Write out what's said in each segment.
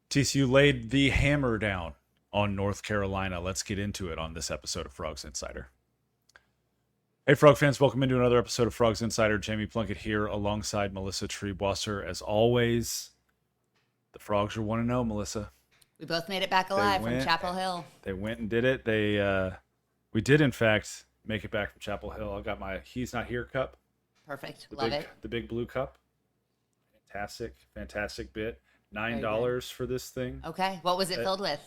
TCU laid the hammer down on North Carolina. Let's get into it on this episode of Frogs Insider. Hey, Frog fans, welcome into another episode of Frogs Insider. Jamie Plunkett here alongside Melissa Treebwasser. As always, the Frogs are 1-0, Melissa. We both made it back alive from Chapel Hill. They went and did it. We did, in fact, make it back from Chapel Hill. I got my He's Not Here cup. Perfect. Love it. The big blue cup. Fantastic bit. $9 for this thing. Okay. What was it filled with?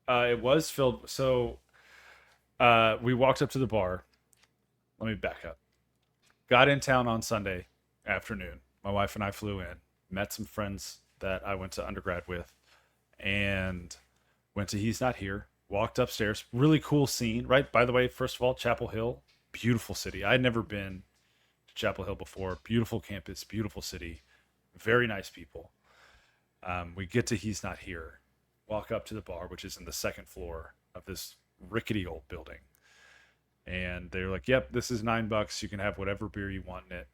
It was filled. So we walked up to the bar. Let me back up. Got in town on Sunday afternoon. My wife and I flew in. Met some friends that I went to undergrad with. And went to He's Not Here. Walked upstairs. Really cool scene, right? By the way, first of all, Chapel Hill. Beautiful city. I'd never been to Chapel Hill before. Beautiful campus. Beautiful city. Very nice people. We get to He's Not Here. Walk up to the bar, which is in the second floor of this rickety old building. And they're like, yep, this is $9. You can have whatever beer you want in it.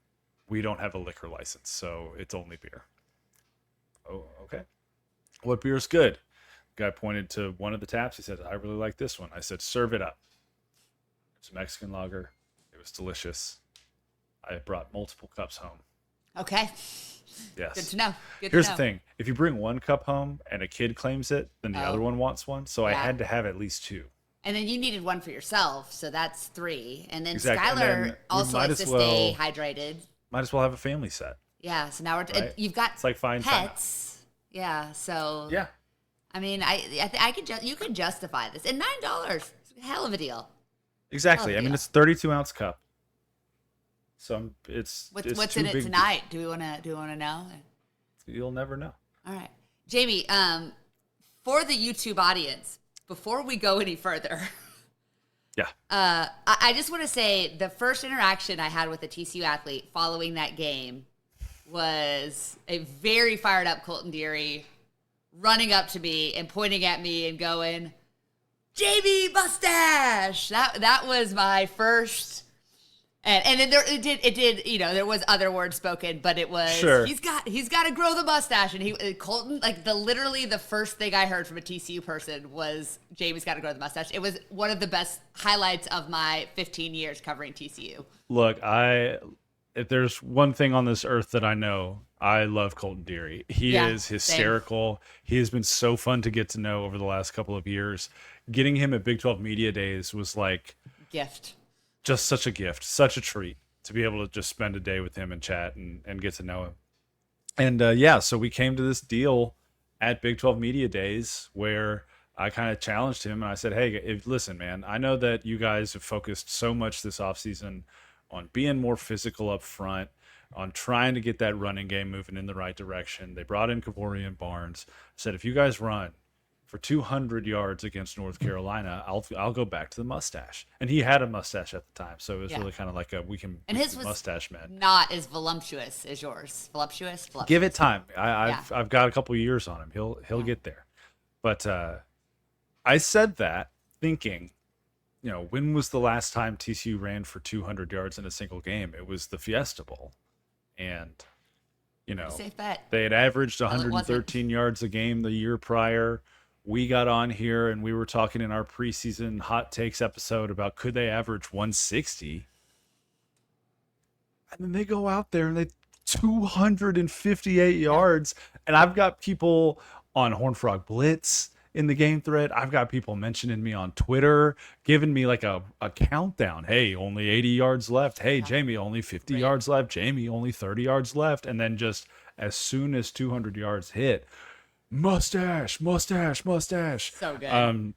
We don't have a liquor license, so it's only beer. Oh, okay. What beer is good? The guy pointed to one of the taps. He said, I really like this one. I said, serve it up. It's a Mexican lager. It was delicious. I brought multiple cups home. Okay. Yes. Good to know. Here's the thing. If you bring one cup home and a kid claims it, then the other one wants one. So I had to have at least two. And then you needed one for yourself, so that's 3. And then Exactly. Skylar also likes to stay hydrated. Might as well have a family set. Yeah, so now Right? you've got It's like fine pets. Yeah, so Yeah. I mean, you could justify this. And $9, hell of a deal. Exactly. I mean, it's a 32-ounce cup. So it's what's too in it big. tonight? Do we want to know? You'll never know. All right, Jamie. For the YouTube audience, before we go any further, Yeah. I just want to say the first interaction I had with a TCU athlete following that game was a very fired up Colton Deary running up to me and pointing at me and going, "Jamie mustache." That was my first. And then it did, there was other words spoken, but it was, sure. he's got to grow the mustache. And Colton, like literally the first thing I heard from a TCU person was Jamie's got to grow the mustache. It was one of the best highlights of my 15 years covering TCU. Look, if there's one thing on this earth that I know, I love Colton Deary. He is hysterical. Same. He has been so fun to get to know over the last couple of years. Getting him at Big 12 Media Days was like gift. Just such a gift, such a treat to be able to just spend a day with him and chat and get to know him. And so we came to this deal at Big 12 Media Days where I kind of challenged him and I said, hey, listen, man, I know that you guys have focused so much this offseason on being more physical up front, on trying to get that running game moving in the right direction. They brought in Kavorian Barnes. I said, if you guys run for 200 yards against North Carolina, I'll go back to the mustache. And he had a mustache at the time, so it was really kind of like his was mustache man. Not as voluptuous as yours. Voluptuous. Give it time. I've got a couple years on him. He'll get there. But I said that thinking, when was the last time TCU ran for 200 yards in a single game? It was the Fiesta Bowl, and safe bet. They had averaged 113 yards a game the year prior. We got on here and we were talking in our preseason hot takes episode about could they average 160. And then they go out there and they 258 yards. And I've got people on Horned Frog Blitz in the game thread. I've got people mentioning me on Twitter, giving me like a countdown. Hey, only 80 yards left. Hey, Jamie, only 50 yards left. Jamie, only 30 yards left. And then just as soon as 200 yards hit, mustache. So good.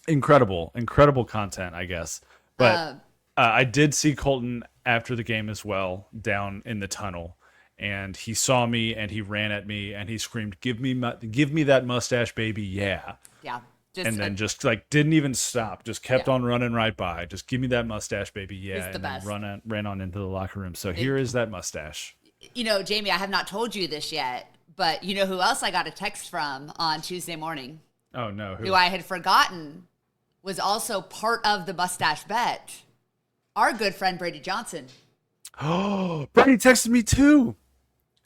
Incredible content, I guess. But I did see Colton after the game as well down in the tunnel. And he saw me and he ran at me and he screamed, give me that mustache, baby. Yeah. Yeah. And then just like didn't even stop, just kept on running right by. Just give me that mustache, baby. Yeah. It's the best. Then ran on into the locker room. So here is that mustache. Jamie, I have not told you this yet, but you know who else I got a text from on Tuesday morning? Oh, no. Who I had forgotten was also part of the mustache bet. Our good friend Brady Johnson. Oh, Brady texted me too.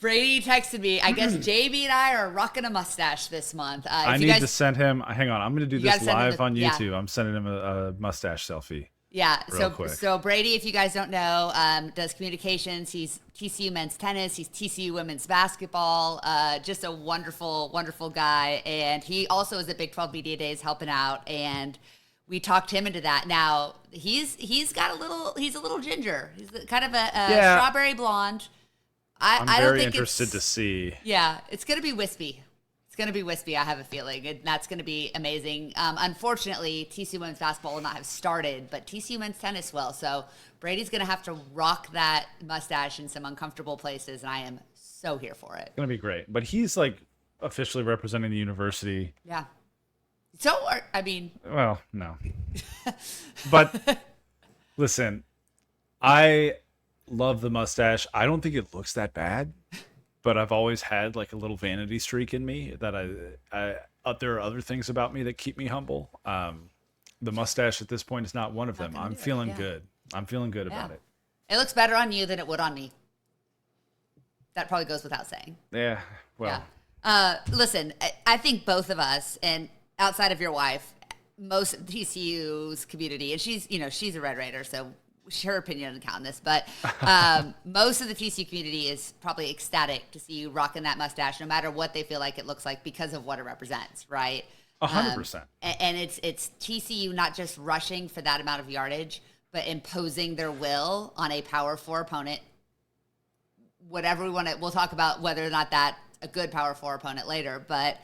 Brady texted me. I guess JB and I are rocking a mustache this month. I If you need to guys, send him. Hang on, I'm going to do you gotta this send him live on yeah. YouTube. I'm sending him a mustache selfie Yeah, real so quick. so Brady, if you guys don't know, does communications. He's TCU men's tennis. He's TCU women's basketball. Just a wonderful, wonderful guy, and he also is at Big 12 Media Days helping out. And we talked him into that. Now he's got he's a little ginger. He's kind of a Yeah, strawberry blonde. I'm I don't very think interested to it's see. yeah, it's gonna be wispy. It's going to be wispy, I have a feeling, and that's going to be amazing. Unfortunately, TCU women's basketball will not have started, but TCU men's tennis will. So Brady's going to have to rock that mustache in some uncomfortable places, and I am so here for it. It's going to be great. But he's like officially representing the university. Yeah. So, I mean, Well, no. But listen, I love the mustache. I don't think it looks that bad, but I've always had like a little vanity streak in me that there are other things about me that keep me humble. The mustache at this point is not one of them. I'm feeling good. I'm feeling good about it. It looks better on you than it would on me. That probably goes without saying. Yeah. Well, Listen, I think both of us, and outside of your wife, most of TCU's community, and she's a Red Raider, so her opinion doesn't count on this, but most of the TCU community is probably ecstatic to see you rocking that mustache, no matter what they feel like it looks like, because of what it represents, right? 100%. And it's TCU not just rushing for that amount of yardage, but imposing their will on a Power 4 opponent. Whatever we want to, we'll talk about whether or not that a good Power 4 opponent later, but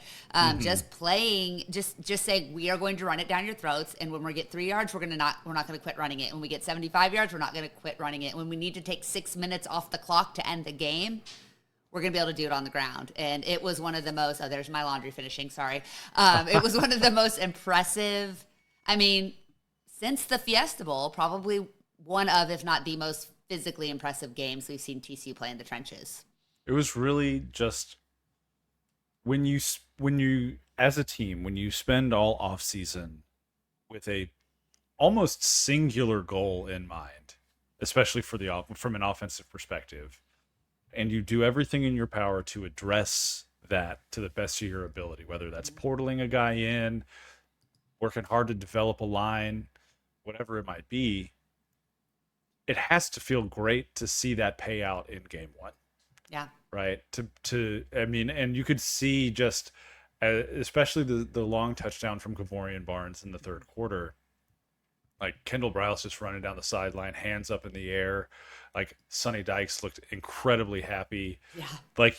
just playing, just saying we are going to run it down your throats, and when we get 3 yards, we're not going to quit running it. When we get 75 yards, we're not going to quit running it. When we need to take 6 minutes off the clock to end the game, we're going to be able to do it on the ground. And it was one of the most, oh, there's my laundry finishing, sorry. It was one of the most impressive, I mean, since the Fiesta Bowl, probably one of, if not the most physically impressive games we've seen TCU play in the trenches. It was really just when you as a team, when you spend all off season with a almost singular goal in mind, especially from an offensive perspective, and you do everything in your power to address that to the best of your ability, whether that's portaling a guy in, working hard to develop a line, whatever it might be, it has to feel great to see that pay out in game one. Yeah. Right. I mean, and you could see just, especially the long touchdown from Kavorian Barnes in the third quarter, like Kendall Briles just running down the sideline, hands up in the air. Like Sonny Dykes looked incredibly happy. Yeah. Like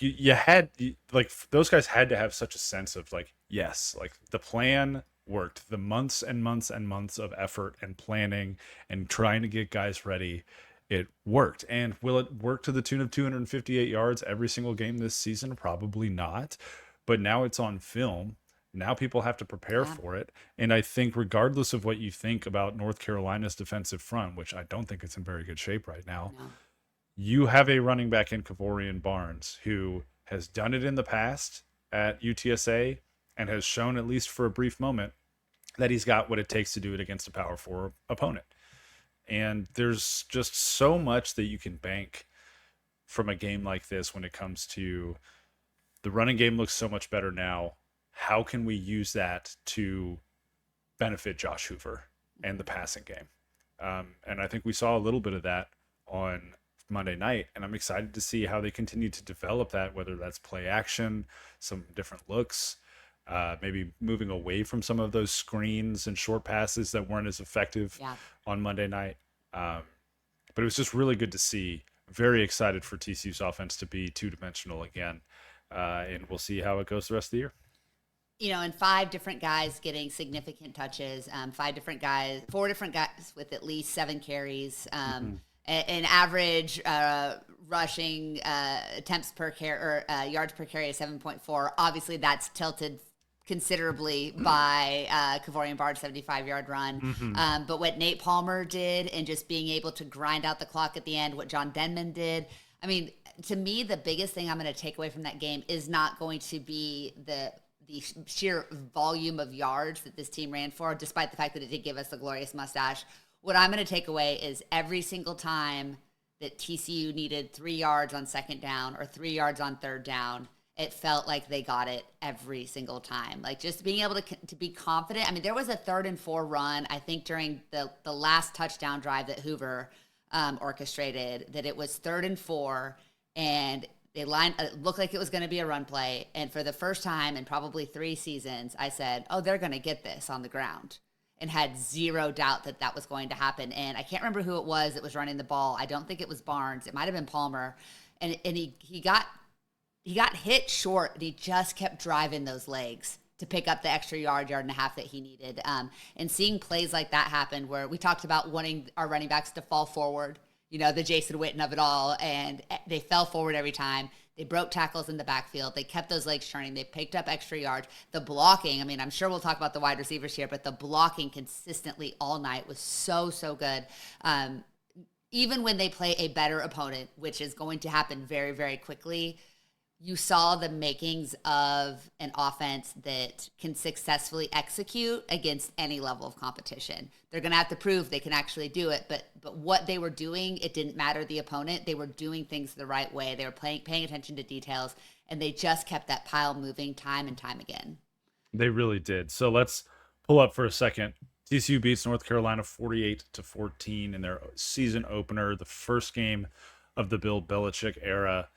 like those guys had to have such a sense of like, yes, like the plan worked. The months and months and months of effort and planning and trying to get guys ready, it worked. And will it work to the tune of 258 yards every single game this season? Probably not. But now it's on film. Now people have to prepare for it. And I think regardless of what you think about North Carolina's defensive front, which I don't think it's in very good shape right now, you have a running back in Kavorian Barnes who has done it in the past at UTSA and has shown, at least for a brief moment, that he's got what it takes to do it against a Power 4 opponent. And there's just so much that you can bank from a game like this when it comes to the running game looks so much better now. How can we use that to benefit Josh Hoover and the passing game? And I think we saw a little bit of that on Monday night, and I'm excited to see how they continue to develop that, whether that's play action, some different looks, maybe moving away from some of those screens and short passes that weren't as effective on Monday night. But it was just really good to see. Very excited for TCU's offense to be two-dimensional again, and we'll see how it goes the rest of the year. You know, and 5 different guys getting significant touches, 4 different guys with at least 7 carries, an average rushing attempts per carry or yards per carry of 7.4. Obviously, that's tilted considerably by Kavorian Barnes' 75-yard run. But what Nate Palmer did and just being able to grind out the clock at the end, what John Denman did, I mean, to me, the biggest thing I'm going to take away from that game is not going to be the sheer volume of yards that this team ran for, despite the fact that it did give us the glorious mustache. What I'm going to take away is every single time that TCU needed 3 yards on second down or 3 yards on third down, it felt like they got it every single time. Like just being able to be confident. I mean, there was a 3rd and 4 run, I think, during the last touchdown drive that Hoover orchestrated, that it was 3rd and 4, and they lined it looked like it was going to be a run play. And for the first time in probably 3 seasons, I said, "Oh, they're going to get this on the ground." And had zero doubt that that was going to happen. And I can't remember who it was that was running the ball. I don't think it was Barnes. It might have been Palmer. And he got hit short, and he just kept driving those legs to pick up the extra yard and a half that he needed. And seeing plays like that happen, where we talked about wanting our running backs to fall forward, the Jason Witten of it all, and they fell forward every time. They broke tackles in the backfield. They kept those legs churning. They picked up extra yards. The blocking, I mean, I'm sure we'll talk about the wide receivers here, but the blocking consistently all night was so, so good. Even when they play a better opponent, which is going to happen very, very quickly, you saw the makings of an offense that can successfully execute against any level of competition. They're going to have to prove they can actually do it, but what they were doing, it didn't matter the opponent. They were doing things the right way. They were paying attention to details, and they just kept that pile moving time and time again. They really did. So let's pull up for a second. TCU beats North Carolina 48-14 in their season opener, the first game of the Bill Belichick era.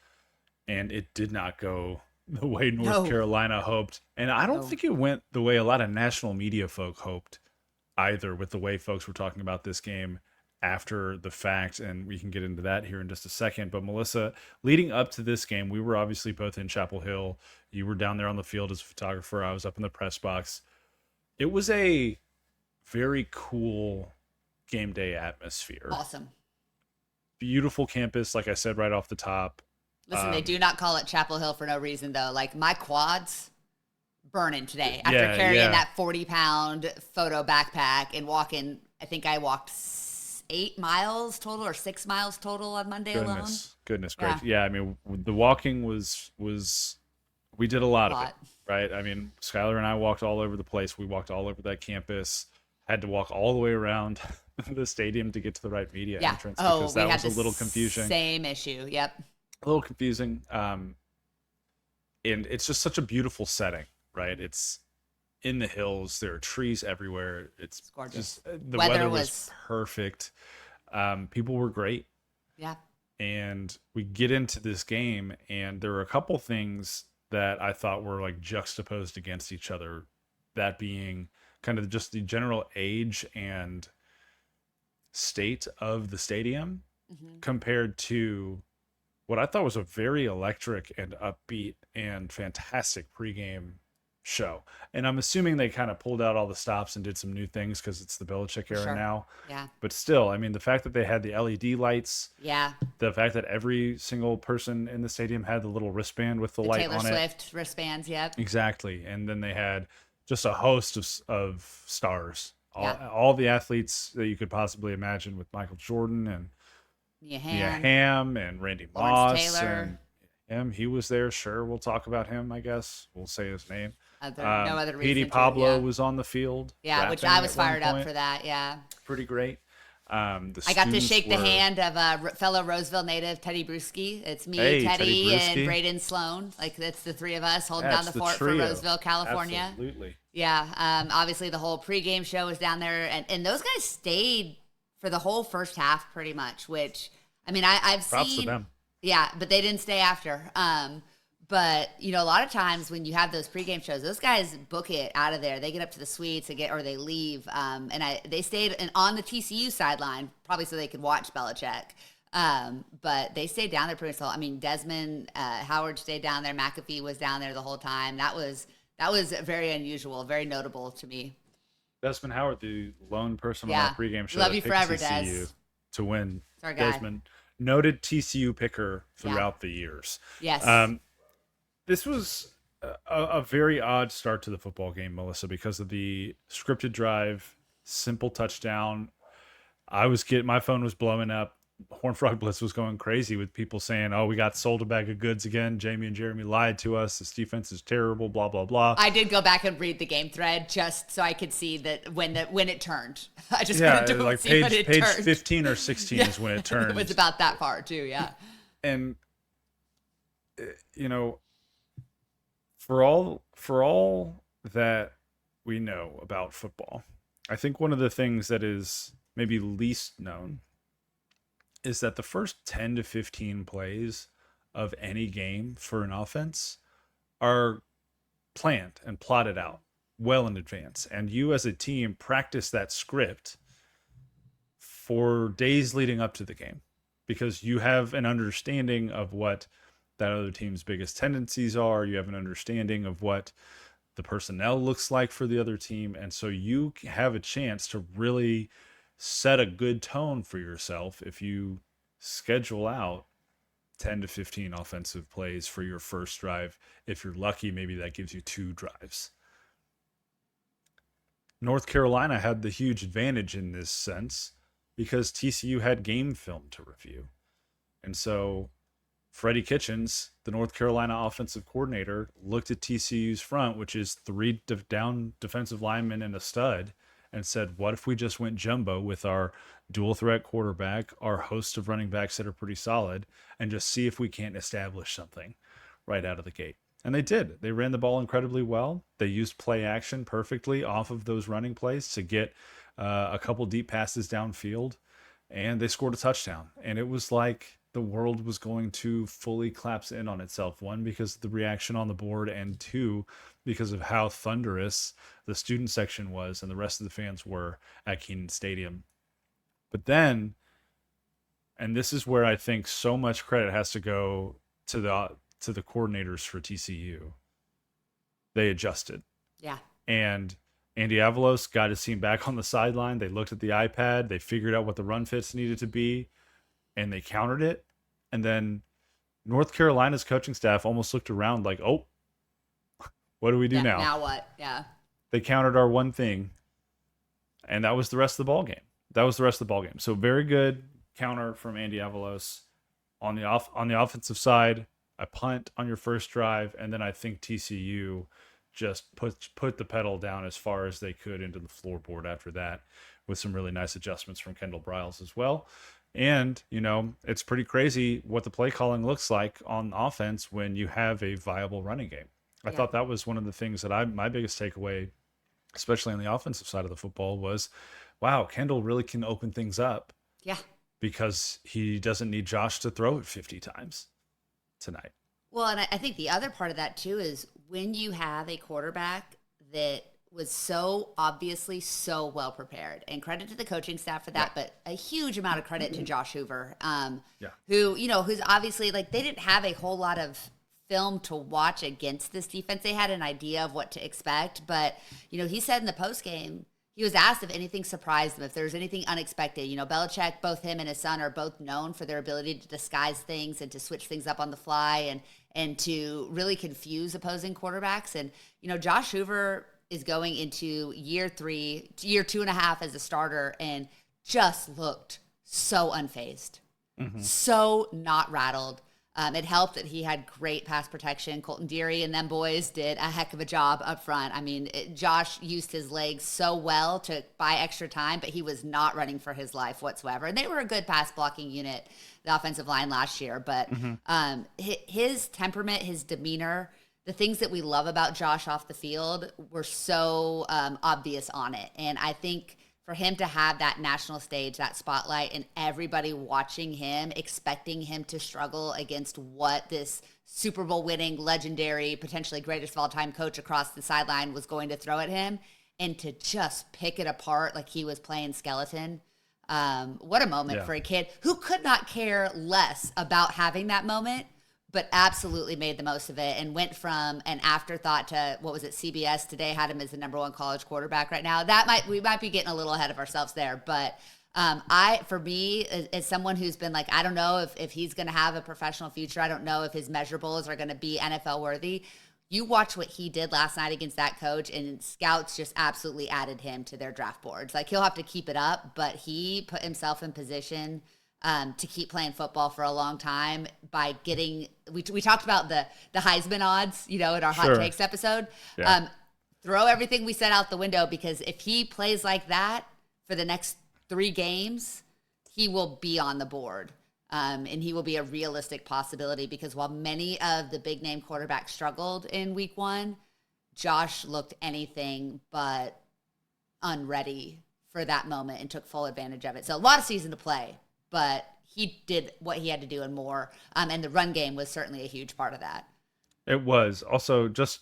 And it did not go the way North Carolina hoped. And I don't think it went the way a lot of national media folk hoped either, with the way folks were talking about this game after the fact. And we can get into that here in just a second. But Melissa, leading up to this game, we were obviously both in Chapel Hill. You were down there on the field as a photographer. I was up in the press box. It was a very cool game day atmosphere. Awesome. Beautiful campus, like I said, right off the top. Listen, they do not call it Chapel Hill for no reason, though. Like, my quads burning today after carrying that 40-pound photo backpack and walking. I think I walked 8 miles total or 6 miles total on Monday alone. Goodness gracious. Yeah, I mean, the walking was we did a lot of it, right? I mean, Skylar and I walked all over the place. We walked all over that campus. Had to walk all the way around the stadium to get to the right media entrance because that was a little confusing. Same issue. Yep. A little confusing. And it's just such a beautiful setting, right? It's in the hills. There are trees everywhere. It's gorgeous. Just, the weather was perfect. People were great. Yeah. And we get into this game, and there were a couple things that I thought were like juxtaposed against each other. That being kind of just the general age and state of the stadium compared to what I thought was a very electric and upbeat and fantastic pregame show. And I'm assuming they kind of pulled out all the stops and did some new things because it's the Belichick era now. Yeah. But still, I mean, the fact that they had the LED lights, the fact that every single person in the stadium had the little wristband with the light Taylor on it. Taylor Swift wristbands, yep. Exactly. And then they had just a host of stars. All the athletes that you could possibly imagine, with Michael Jordan and Mia Hamm and Randy Moss and him. He was there. Sure, we'll talk about him. I guess we'll say his name. No other reason. Petey Pablo was on the field. Yeah, which I was fired up for that. Yeah, pretty great. I got to shake the hand of a fellow Roseville native, Teddy Bruschi. It's me, Teddy, and Braden Sloan. Like, that's the three of us holding down the fort for Roseville, California. Absolutely. Yeah. Obviously, the whole pregame show was down there, and those guys stayed for the whole first half, pretty much. Which, I mean, I've seen. Props to them. Yeah, but they didn't stay after. But a lot of times when you have those pregame shows, those guys book it out of there. They get up to the suites or they leave. They stayed on the TCU sideline probably so they could watch Belichick. But they stayed down there pretty much. I mean, Desmond Howard stayed down there. McAfee was down there the whole time. That was very unusual, very notable to me. Desmond Howard, the lone person on the pregame show. Love you forever, TCU Des. To win. Sorry, guy. Desmond, noted TCU picker throughout the years. Yes. This was a very odd start to the football game, Melissa, because of the scripted drive, simple touchdown. My phone was blowing up. Horn Frog Blitz was going crazy with people saying, "Oh, we got sold a bag of goods again. Jamie and Jeremy lied to us. This defense is terrible." Blah blah blah. I did go back and read the game thread just so I could see that when it turned. I just Yeah, wanted to like see when it page turned. 15 or 16 is when it It was turned. about that far too. Yeah. And you know, for all that we know about football, I think one of the things that is maybe least known is that the first 10 to 15 plays of any game for an offense are planned and plotted out well in advance. And you as a team practice that script for days leading up to the game because you have an understanding of what that other team's biggest tendencies are. You have an understanding of what the personnel looks like for the other team. And so you have a chance to really set a good tone for yourself if you schedule out 10 to 15 offensive plays for your first drive. If you're lucky, maybe that gives you 2 drives. North Carolina had the huge advantage in this sense because TCU had game film to review. And so Freddie Kitchens, the North Carolina offensive coordinator, looked at TCU's front, which is 3 down defensive linemen and a stud, and said, what if we just went jumbo with our dual threat quarterback, our host of running backs that are pretty solid, and just see if we can't establish something right out of the gate? And they did. They ran the ball incredibly well. They used play action perfectly off of those running plays to get a couple deep passes downfield, and they scored a touchdown. And it was like the world was going to fully collapse in on itself. One, because of the reaction on the board, and two, because of how thunderous the student section was and the rest of the fans were at Kenan Stadium. But then, and this is where I think so much credit has to go to the coordinators for TCU. They adjusted. Yeah. And Andy Avalos got his team back on the sideline. They looked at the iPad. They figured out what the run fits needed to be, and they countered it. And then North Carolina's coaching staff almost looked around like, oh, what do we do Yeah. now? Now what? Yeah. They countered our one thing, and that was the rest of the ball game. So very good counter from Andy Avalos on the offensive side. A punt on your first drive, and then I think TCU just put the pedal down as far as they could into the floorboard after that, with some really nice adjustments from Kendall Briles as well. And, it's pretty crazy what the play calling looks like on offense when you have a viable running game. I thought that was one of the things that my biggest takeaway, especially on the offensive side of the football, was, wow, Kendall really can open things up. Yeah. Because he doesn't need Josh to throw it 50 times tonight. Well, and I think the other part of that too is when you have a quarterback that was so obviously so well prepared, and credit to the coaching staff for that, but a huge amount of credit to Josh Hoover, who's obviously, like, they didn't have a whole lot of film to watch against this defense. They had an idea of what to expect, but he said in the post game, he was asked if anything surprised him, if there was anything unexpected. Belichick, both him and his son are both known for their ability to disguise things and to switch things up on the fly and to really confuse opposing quarterbacks. And, Josh Hoover is going into year 2.5 as a starter and just looked so unfazed, so not rattled. It helped that he had great pass protection. Colton Deary and them boys did a heck of a job up front. I mean, Josh used his legs so well to buy extra time, but he was not running for his life whatsoever. And they were a good pass blocking unit, the offensive line last year. But his temperament, his demeanor, the things that we love about Josh off the field were so obvious on it. And I think for him to have that national stage, that spotlight, and everybody watching him, expecting him to struggle against what this Super Bowl winning, legendary, potentially greatest of all time coach across the sideline was going to throw at him, and to just pick it apart like he was playing skeleton. What a moment for a kid who could not care less about having that moment, but absolutely made the most of it and went from an afterthought to, what was it, CBS today had him as the #1 college quarterback right now. We might be getting a little ahead of ourselves there, but for me, as someone who's been like, I don't know if he's going to have a professional future. I don't know if his measurables are going to be NFL worthy. You watch what he did last night against that coach, and scouts just absolutely added him to their draft boards. Like, he'll have to keep it up, but he put himself in position to keep playing football for a long time by getting. We talked about the Heisman odds, in our hot Sure. takes episode. Yeah. Throw everything we said out the window because if he plays like that for the next 3 games, he will be on the board. And he will be a realistic possibility because while many of the big name quarterbacks struggled in week 1, Josh looked anything but unready for that moment and took full advantage of it. So a lot of season to play, but he did what he had to do and more. And the run game was certainly a huge part of that. It was. Also, just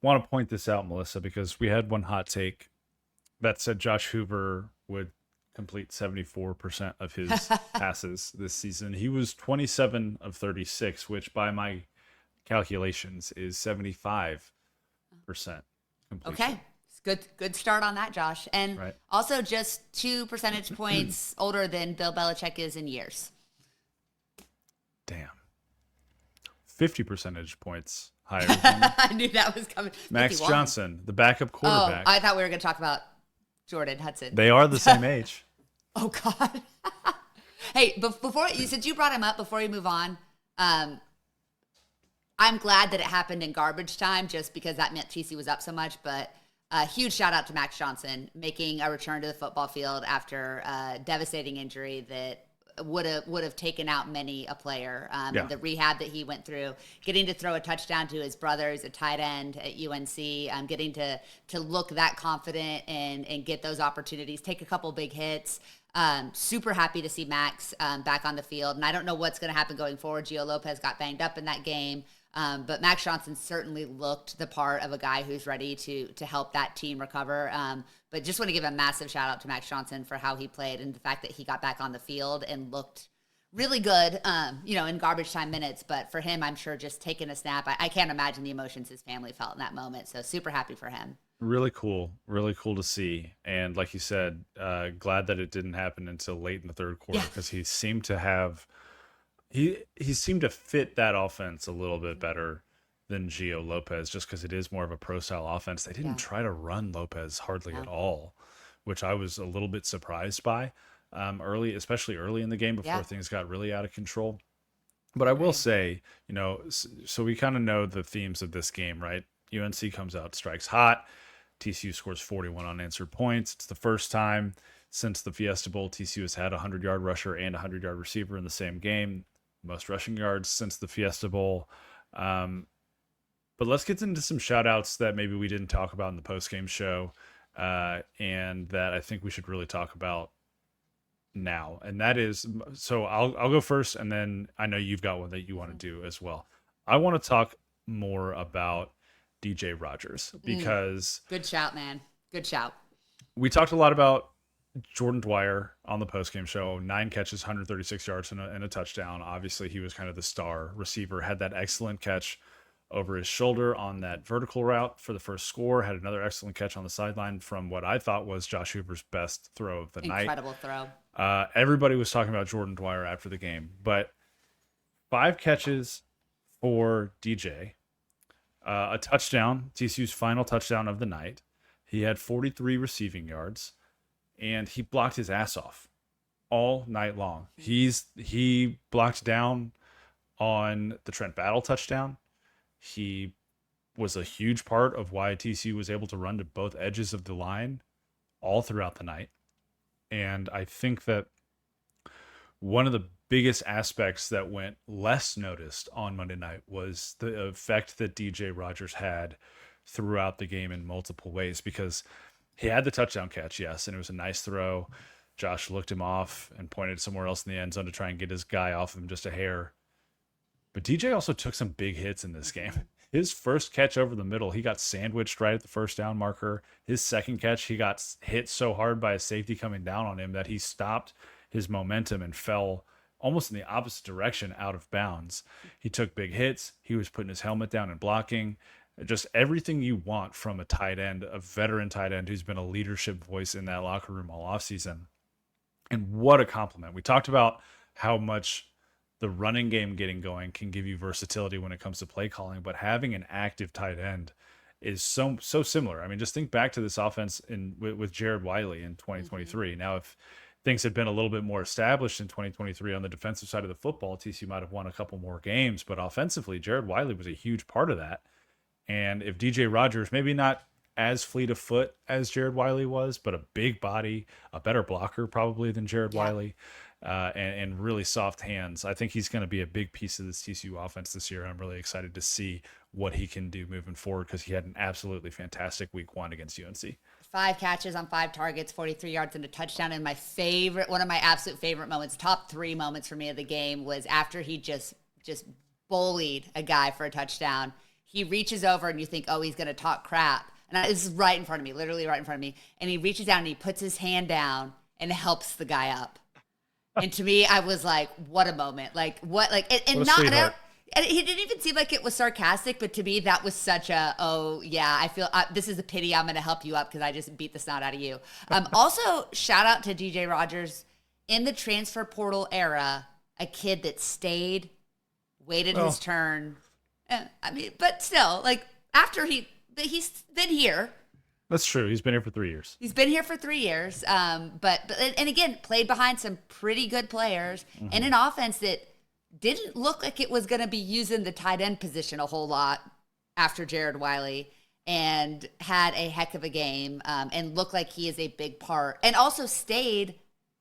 want to point this out, Melissa, because we had one hot take that said Josh Hoover would complete 74% of his passes this season. He was 27 of 36, which by my calculations is 75% completion. Okay. Good start on that, Josh. And Right. also just 2 percentage points older than Bill Belichick is in years. Damn. 50 percentage points higher than I knew that was coming. Max 51. Johnson, the backup Oh, quarterback. I thought we were going to talk about Jordan Hudson. They are the same age. Oh God. Hey, before you, since you brought him up, before you move on, I'm glad that it happened in garbage time, just because that meant TC was up so much. But a huge shout out to Max Johnson making a return to the football field after a devastating injury that would have taken out many a player. Yeah. And the rehab that he went through, getting to throw a touchdown to his brother, who's a tight end at UNC, getting to look that confident and get those opportunities, take a couple big hits. Super happy to see Max back on the field. And I don't know what's going to happen going forward. Gio Lopez got banged up in that game. But Max Johnson certainly looked the part of a guy who's ready to help that team recover. But just want to give a massive shout out to Max Johnson for how he played and the fact that he got back on the field and looked really good, in garbage time minutes. But for him, I'm sure just taking a snap, I can't imagine the emotions his family felt in that moment. So super happy for him. Really cool to see. And like you said, glad that it didn't happen until late in the third quarter because he seemed to have he seemed to fit that offense a little bit better than Gio Lopez, just because it is more of a pro style offense. They didn't try to run Lopez hardly at all, which I was a little bit surprised by especially early in the game before things got really out of control. But I will say, so we kind of know the themes of this game, right? UNC comes out, strikes hot. TCU scores 41 unanswered points. It's the first time since the Fiesta Bowl TCU has had a 100-yard rusher and a 100-yard receiver in the same game. Most rushing yards since the Fiesta Bowl. But let's get into some shout outs that maybe we didn't talk about in the post-game show and that I think we should really talk about now. And that is, so I'll go first, and then I know you've got one that you want to do as well. I want to talk more about DJ Rogers because Good shout, man. Good shout. we talked a lot about Jordan Dwyer on the postgame show. 9 catches, 136 yards, and a touchdown. Obviously, he was kind of the star receiver. Had that excellent catch over his shoulder on that vertical route for the first score. Had another excellent catch on the sideline from what I thought was Josh Hoover's best throw of the night. Incredible throw. Everybody was talking about Jordan Dwyer after the game, but 5 catches for DJ, a touchdown, TCU's final touchdown of the night. He had 43 receiving yards, and he blocked his ass off all night long. He blocked down on the Trent Battle touchdown. He was a huge part of why TCU was able to run to both edges of the line all throughout the night. And I think that one of the biggest aspects that went less noticed on Monday night was the effect that DJ Rogers had throughout the game in multiple ways, because he had the touchdown catch, yes, and it was a nice throw. Josh looked him off and pointed somewhere else in the end zone to try and get his guy off of him just a hair. But DJ also took some big hits in this game. His first catch over the middle, he got sandwiched right at the first down marker. His second catch, he got hit so hard by a safety coming down on him that he stopped his momentum and fell almost in the opposite direction out of bounds. He took big hits. He was putting his helmet down and blocking. Just everything you want from a tight end, a veteran tight end who's been a leadership voice in that locker room all offseason. And what a compliment. We talked about how much the running game getting going can give you versatility when it comes to play calling, but having an active tight end is so similar. I mean, just think back to this offense with Jared Wiley in 2023. Now, if things had been a little bit more established in 2023 on the defensive side of the football, TCU might have won a couple more games. But offensively, Jared Wiley was a huge part of that. And if DJ Rogers, maybe not as fleet of foot as Jared Wiley was, but a big body, a better blocker probably than Jared Yeah. Wiley, and really soft hands, I think he's going to be a big piece of this TCU offense this year. I'm really excited to see what he can do moving forward because he had an absolutely fantastic week 1 against UNC. 5 catches on 5 targets, 43 yards and a touchdown. And one of my absolute favorite moments, top 3 moments for me of the game, was after he just bullied a guy for a touchdown. He reaches over and you think, oh, he's going to talk crap. And this is right in front of me, literally right in front of me. And he reaches down and he puts his hand down and helps the guy up. And to me, I was like, what a moment. Like, what, like, and What a not, sweetheart. and he didn't even seem like it was sarcastic, but to me, that was such a, oh, yeah, I feel this is a pity. I'm going to help you up because I just beat the snot out of you. Also, shout out to DJ Rogers. In the transfer portal era, a kid that stayed, waited his turn. I mean, but still, like, after he's been here. That's true. He's been here for 3 years. He's been here for 3 years. But and again, played behind some pretty good players and an offense that didn't look like it was going to be using the tight end position a whole lot after Jared Wiley, and had a heck of a game, and looked like he is a big part, and also stayed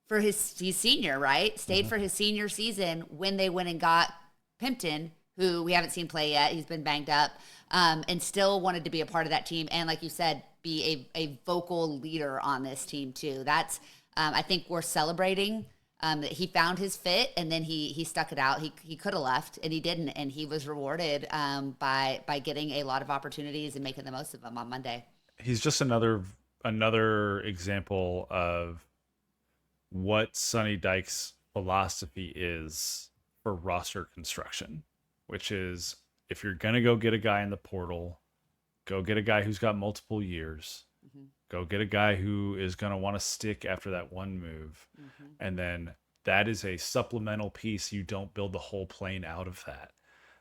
for he's senior, right? Stayed for his senior season when they went and got Pimpton, who we haven't seen play yet. He's been banged up, and still wanted to be a part of that team. And like you said, be a vocal leader on this team too. That's, I think we're celebrating that he found his fit, and then he stuck it out. He could have left, and he didn't, and he was rewarded by getting a lot of opportunities and making the most of them on Monday. He's just another example of what Sonny Dykes' philosophy is for roster construction, which is if you're going to go get a guy in the portal, go get a guy who's got multiple years. Go get a guy who is going to want to stick after that one move. And then that is a supplemental piece. You don't build the whole plane out of that.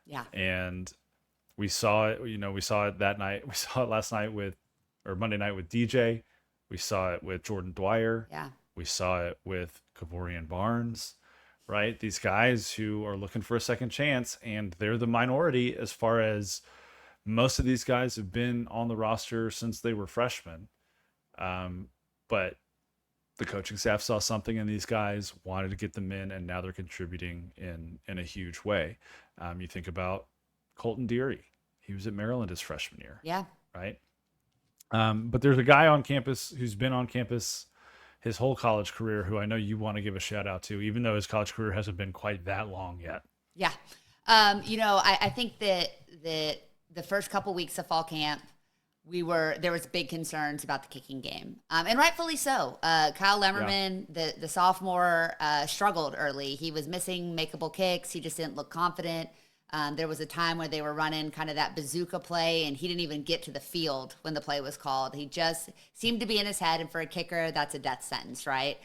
Yeah. And we saw it, we saw it that night. We saw it last night or Monday night with DJ. We saw it with Jordan Dwyer. Yeah. We saw it with Kavorian Barnes, right? These guys who are looking for a second chance, and they're the minority as far as most of these guys have been on the roster since they were freshmen. But the coaching staff saw something in these guys, wanted to get them in, and now they're contributing in a huge way. You think about Colton Deary. He was at Maryland his freshman year. Yeah. Right? But there's a guy on campus who's been on campus his whole college career who I know you want to give a shout out to, even though his college career hasn't been quite that long yet. Yeah. I think that the first couple weeks of fall camp, there was big concerns about the kicking game, and rightfully so. Kyle Lemmerman, the sophomore, struggled early. He was missing makeable kicks. He just didn't look confident. There was a time where they were running kind of that bazooka play, and he didn't even get to the field when the play was called. He just seemed to be in his head, and for a kicker, that's a death sentence, right?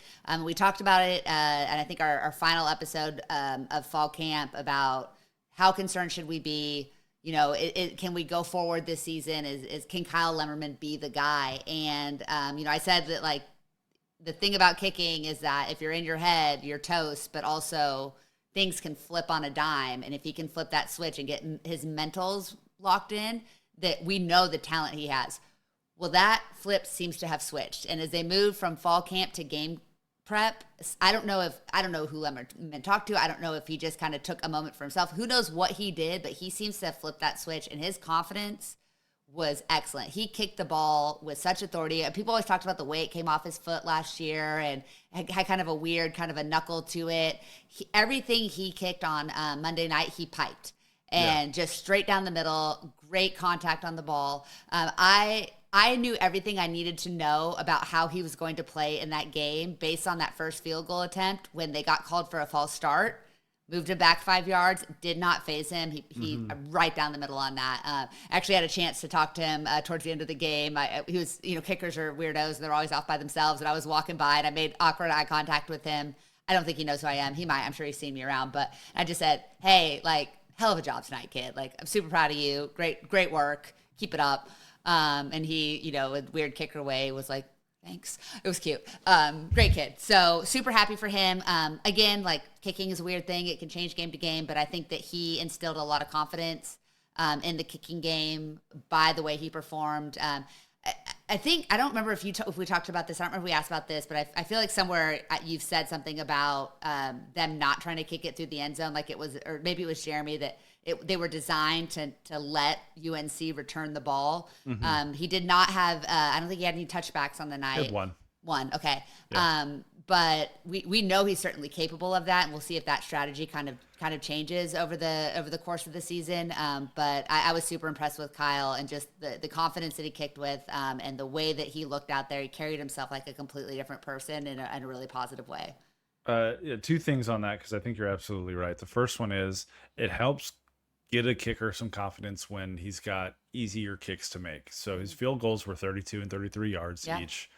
We talked about it, and I think our final episode of fall camp about how concerned should we be. Can we go forward this season? Can Kyle Lemmerman be the guy? And I said that, like, the thing about kicking is that if you're in your head, you're toast, but also things can flip on a dime. And if he can flip that switch and get his mentals locked in, that we know the talent he has. Well, that flip seems to have switched. And as they move from fall camp to game prep, I don't know who Lemmerman talked to. I don't know if he just kind of took a moment for himself. Who knows what he did, but he seems to have flipped that switch, and his confidence was excellent. He kicked the ball with such authority. People always talked about the way it came off his foot last year, and had kind of a weird, kind of a knuckle to it. Everything he kicked on Monday night, he piped, and just straight down the middle. Great contact on the ball. I knew everything I needed to know about how he was going to play in that game based on that first field goal attempt when they got called for a false start. Moved him back 5 yards, did not phase him. He right down the middle on that. Actually had a chance to talk to him towards the end of the game. He was, kickers are weirdos and they're always off by themselves. And I was walking by and I made awkward eye contact with him. I don't think he knows who I am. He might. I'm sure he's seen me around. But I just said, hey, like, hell of a job tonight, kid. Like, I'm super proud of you. Great work. Keep it up. And he, with weird kicker way, was like, Thanks. It was cute. Great kid. So super happy for him. Again, like kicking is a weird thing. It can change game to game, but I think that he instilled a lot of confidence in the kicking game by the way he performed. I think I don't remember if we talked about this. I don't remember if we asked about this, but I feel like somewhere you've said something about them not trying to kick it through the end zone, like it was, or maybe it was Jeremy that they were designed to let UNC return the ball. He did not have. I don't think he had any touchbacks on the night. He had one. One, okay. Yeah. But we know he's certainly capable of that, and we'll see if that strategy kind of changes over the course of the season. But I was super impressed with Kyle and just the confidence that he kicked with, and the way that he looked out there. He carried himself like a completely different person in a really positive way. Yeah, two things on that because I think you're absolutely right. The first one is it helps get a kicker some confidence when he's got easier kicks to make. So his field goals were 32 and 33 yards Yeah. each,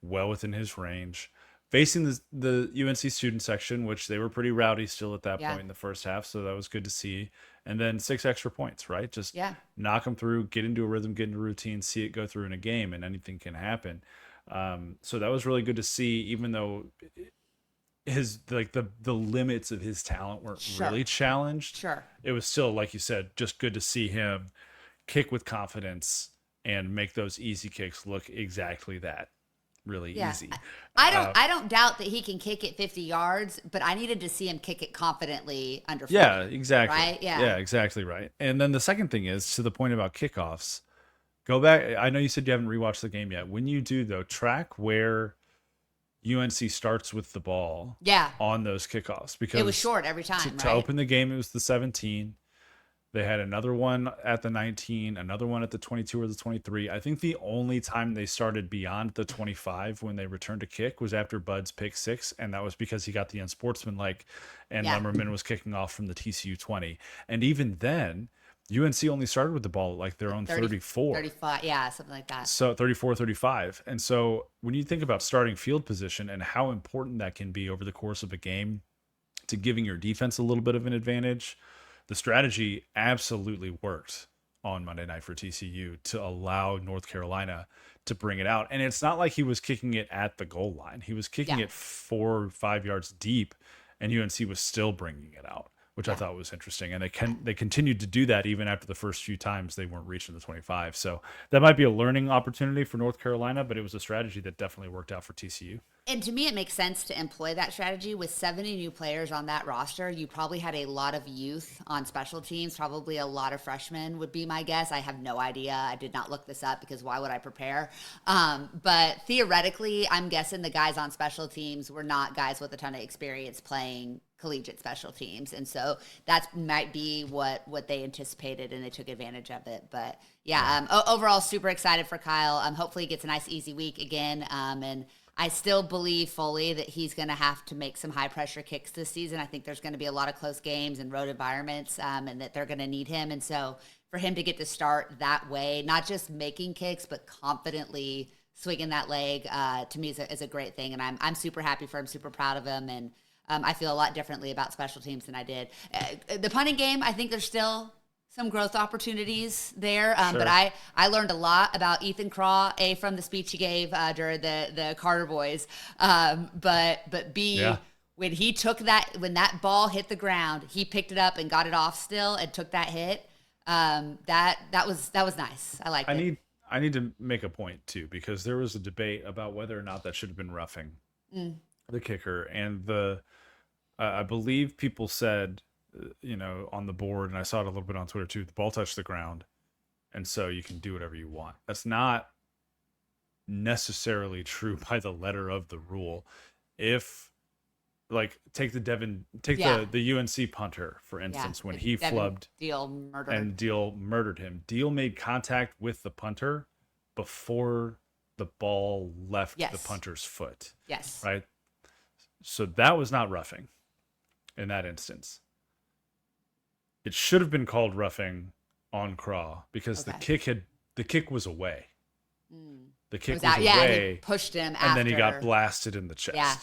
well within his range. Facing the UNC student section, which they were pretty rowdy still at that Yeah. point in the first half, so that was good to see. And then 6 extra points, right? Just Yeah. knock them through, get into a rhythm, get into a routine, see it go through in a game, and anything can happen. So that was really good to see, even though his like the limits of his talent weren't Sure. really challenged. Sure. It was still, like you said, just good to see him kick with confidence and make those easy kicks look exactly that, really Yeah. easy. I don't doubt that he can kick it 50 yards, but I needed to see him kick it confidently under 40. Yeah, exactly. Right? Yeah. Yeah, exactly right. And then the second thing is to the point about kickoffs. Go back. I know you said you haven't rewatched the game yet. When you do though, track where UNC starts with the ball Yeah. on those kickoffs because It was short every time, to right? open the game it was the 17. They had another one at the 19, another one at the 22 or the 23. I think the only time they started beyond the 25 when they returned to kick was after Bud's pick six, and that was because he got the unsportsmanlike and Yeah. Lumberman was kicking off from the TCU 20. And even then, UNC only started with the ball at like their own 34. 35, yeah, something like that. So 34, 35. And so when you think about starting field position and how important that can be over the course of a game to giving your defense a little bit of an advantage, the strategy absolutely worked on Monday night for TCU to allow North Carolina to bring it out. And it's not like he was kicking it at the goal line. He was kicking Yeah. it 4 or 5 yards deep, and UNC was still bringing it out, which I Yeah. thought was interesting. And they continued to do that even after the first few times they weren't reaching the 25. So that might be a learning opportunity for North Carolina, but it was a strategy that definitely worked out for TCU. And to me, it makes sense to employ that strategy. With 70 new players on that roster, you probably had a lot of youth on special teams, probably a lot of freshmen would be my guess. I have no idea. I did not look this up because why would I prepare? But theoretically, I'm guessing the guys on special teams were not guys with a ton of experience playing collegiate special teams. And so that might be what they anticipated, and they took advantage of it. But yeah, overall, super excited for Kyle. Hopefully he gets a nice, easy week again. And I still believe fully that he's going to have to make some high pressure kicks this season. I think there's going to be a lot of close games and road environments, and that they're going to need him. And so for him to get to start that way, not just making kicks, but confidently swinging that leg, to me is a great thing. And I'm super happy for him, super proud of him. And I feel a lot differently about special teams than I did. The punting game, I think there's still some growth opportunities there. Sure. But I learned a lot about Ethan Craw, A, from the speech he gave during the Carter Boys. But B, Yeah. when he took when that ball hit the ground, he picked it up and got it off still and took that hit. That was nice. I liked it. I need to make a point too, because there was a debate about whether or not that should have been roughing the kicker, and I believe people said, on the board, and I saw it a little bit on Twitter too, the ball touched the ground, and so you can do whatever you want. That's not necessarily true by the letter of the rule. If take Yeah. the UNC punter, for instance, when he Devin flubbed Deal murder. and Deal murdered him. Deal made contact with the punter before the ball left the Yes. punter's foot, Yes. right? So that was not roughing in that instance. It should have been called roughing on Craw because Okay. the kick was away. The kick was out. Yeah, and he away, pushed him and after. then he got blasted in the chest. Yeah.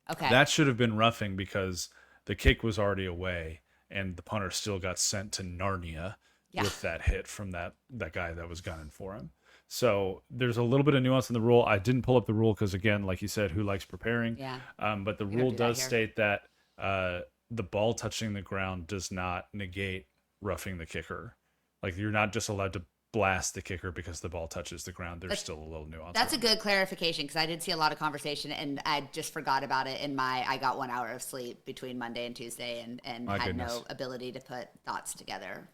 Okay. That should have been roughing because the kick was already away and the punter still got sent to Narnia Yeah. with that hit from that guy that was gunning for him. So there's a little bit of nuance in the rule. I didn't pull up the rule because, again, like you said, who likes preparing? Yeah. But the We don't rule do that does here. state that the ball touching the ground does not negate roughing the kicker. Like you're not just allowed to blast the kicker because the ball touches the ground. There's That's still a little nuance that's a around that. good clarification because I did see a lot of conversation and I just forgot about it in my I got 1 hour of sleep between Monday and Tuesday and My had goodness. no ability to put thoughts together.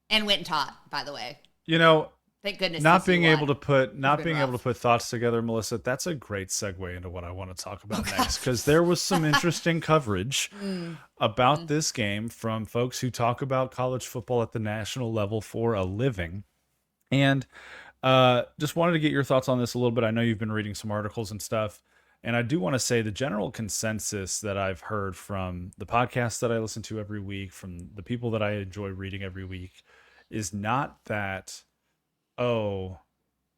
And went and taught, by the way. You know, Thank goodness not TCU being able won. to put It's not been being able to rough. put thoughts together, Melissa, that's a great segue into what I want to talk Oh about God. next because there was some interesting coverage Mm. about this game from folks who talk about college football at the national level for a living. And just wanted to get your thoughts on this a little bit. I know you've been reading some articles and stuff. And I do want to say the general consensus that I've heard from the podcasts that I listen to every week, from the people that I enjoy reading every week, is not that, oh,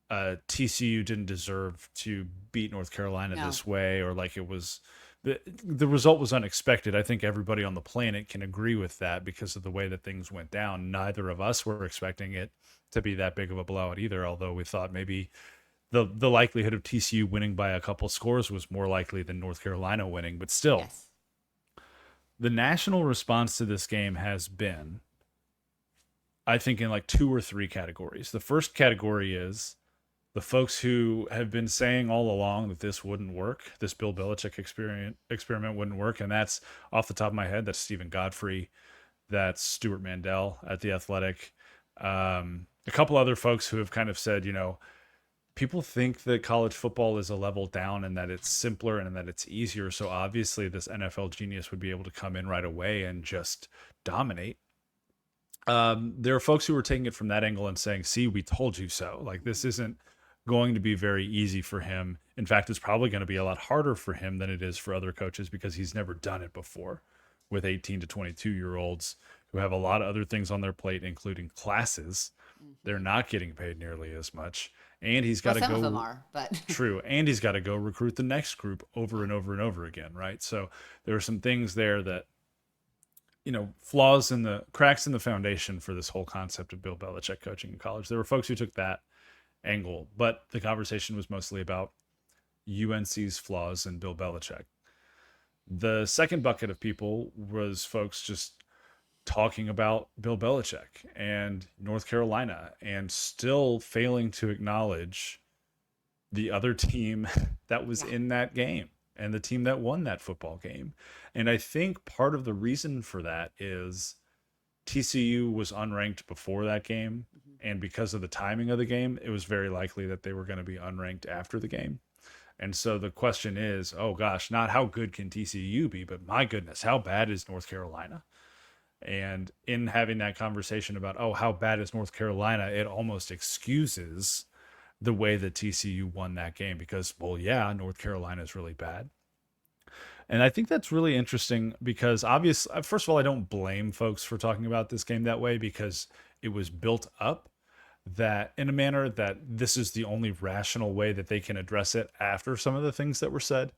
TCU didn't deserve to beat North Carolina No. this way, or like it was the result was unexpected. I think everybody on the planet can agree with that because of the way that things went down. Neither of us were expecting it to be that big of a blowout either, although we thought maybe the likelihood of TCU winning by a couple scores was more likely than North Carolina winning. But still, Yes. the national response to this game has been, I think, in like two or three categories. The first category is the folks who have been saying all along that this wouldn't work, this Bill Belichick experiment wouldn't work, and that's off the top of my head. That's Stephen Godfrey, that's Stuart Mandel at the Athletic, a couple other folks who have kind of said, people think that college football is a level down and that it's simpler and that it's easier. So obviously, this NFL genius would be able to come in right away and just dominate. There are folks who are taking it from that angle and saying, see, we told you so. Like, this isn't going to be very easy for him. In fact, it's probably going to be a lot harder for him than it is for other coaches because he's never done it before with 18 to 22-year-olds who have a lot of other things on their plate, including classes. They're Hmm. not getting paid nearly as much. And he's got Well, to some of them go, are, but true. And he's got to go recruit the next group over yeah. and over and over again, right? So there are some things there that flaws in the cracks in the foundation for this whole concept of Bill Belichick coaching in college. There were folks who took that angle, but the conversation was mostly about UNC's flaws in Bill Belichick. The second bucket of people was folks just talking about Bill Belichick and North Carolina and still failing to acknowledge the other team that was Yeah. in that game and the team that won that football game. And I think part of the reason for that is TCU was unranked before that game. Hmm. And because of the timing of the game, it was very likely that they were going to be unranked after the game. And so the question is, oh gosh, not how good can TCU be, but my goodness, how bad is North Carolina? And in having that conversation about, oh, how bad is North Carolina, it almost excuses the way that TCU won that game because, well, yeah, North Carolina is really bad. And I think that's really interesting because obviously, first of all, I don't blame folks for talking about this game that way because it was built up that in a manner that this is the only rational way that they can address it after some of the things that were said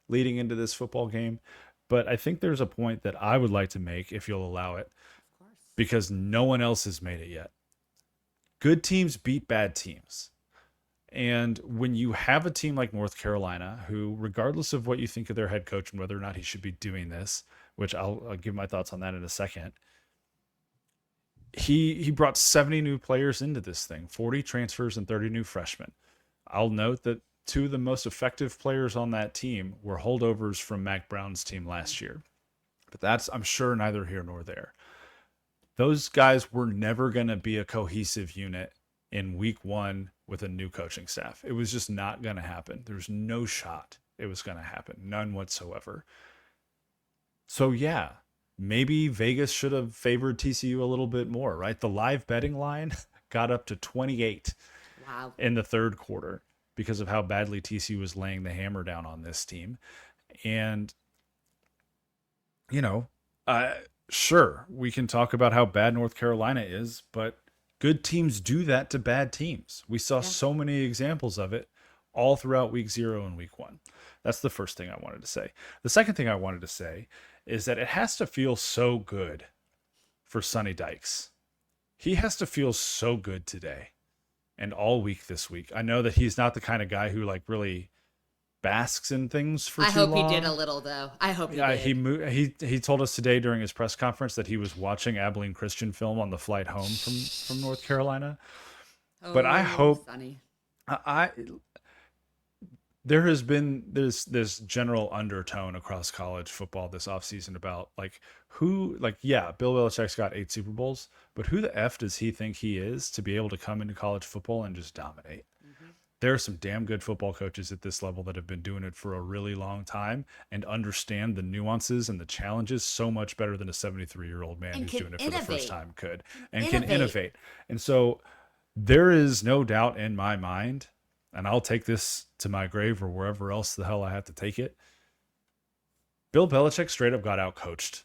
leading into this football game. But I think there's a point that I would like to make, if you'll allow it, Of course. because no one else has made it yet. Good teams beat bad teams. And when you have a team like North Carolina, who, regardless of what you think of their head coach and whether or not he should be doing this, which I'll give my thoughts on that in a second, he brought 70 new players into this thing, 40 transfers and 30 new freshmen. I'll note that two of the most effective players on that team were holdovers from Mac Brown's team last year. But that's, I'm sure, neither here nor there. Those guys were never going to be a cohesive unit in week one with a new coaching staff. It was just not going to happen. There's no shot it was going to happen, none whatsoever. So, yeah, maybe Vegas should have favored TCU a little bit more, right? The live betting line got up to 28 Wow. in the third quarter because of how badly TCU was laying the hammer down on this team. And, you know, uh, sure, we can talk about how bad North Carolina is, but good teams do that to bad teams. We saw Yeah. so many examples of it all throughout week 0 and week 1. That's the first thing I wanted to say. The second thing I wanted to say is that it has to feel so good for Sonny Dykes he has to feel so good today and all week this week. I know that he's not the kind of guy who like really basks in things for I too hope he did a long. little though. I hope he Yeah, did. he told us today during his press conference that he was watching Abilene Christian film on the flight home from North Carolina. But I Oh, hope Sonny. I there has been this general undertone across college football this offseason about like who like yeah, Bill Belichick's got 8 Super Bowls, but who the F does he think he is to be able to come into college football and just dominate? Hmm. There are some damn good football coaches at this level that have been doing it for a really long time and understand the nuances and the challenges so much better than a 73-year-old man And who's can doing it for the first innovate. time could Can and can innovate. innovate. And so there is no doubt in my mind, and I'll take this to my grave or wherever else the hell I have to take it. Bill Belichick straight up got out coached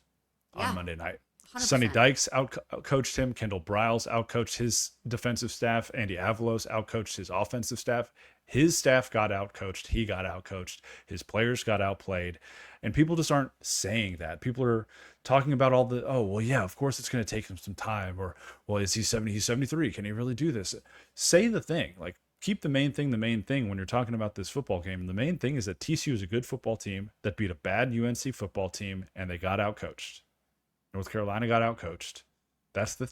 on Yeah, Monday night. Sonny 100%. Dykes out coached him. Kendall Briles out coached his defensive staff. Andy Avalos out coached his offensive staff. His staff got out coached. He got out coached. His players got outplayed. And people just aren't saying that. People are talking about all the, oh, well, yeah, of course it's going to take him some time. Or, well, is he 70? He's 73. Can he really do this? Say the thing. Like, keep the main thing when you're talking about this football game. And the main thing is that TCU is a good football team that beat a bad UNC football team and they got out coached. North Carolina got outcoached. That's the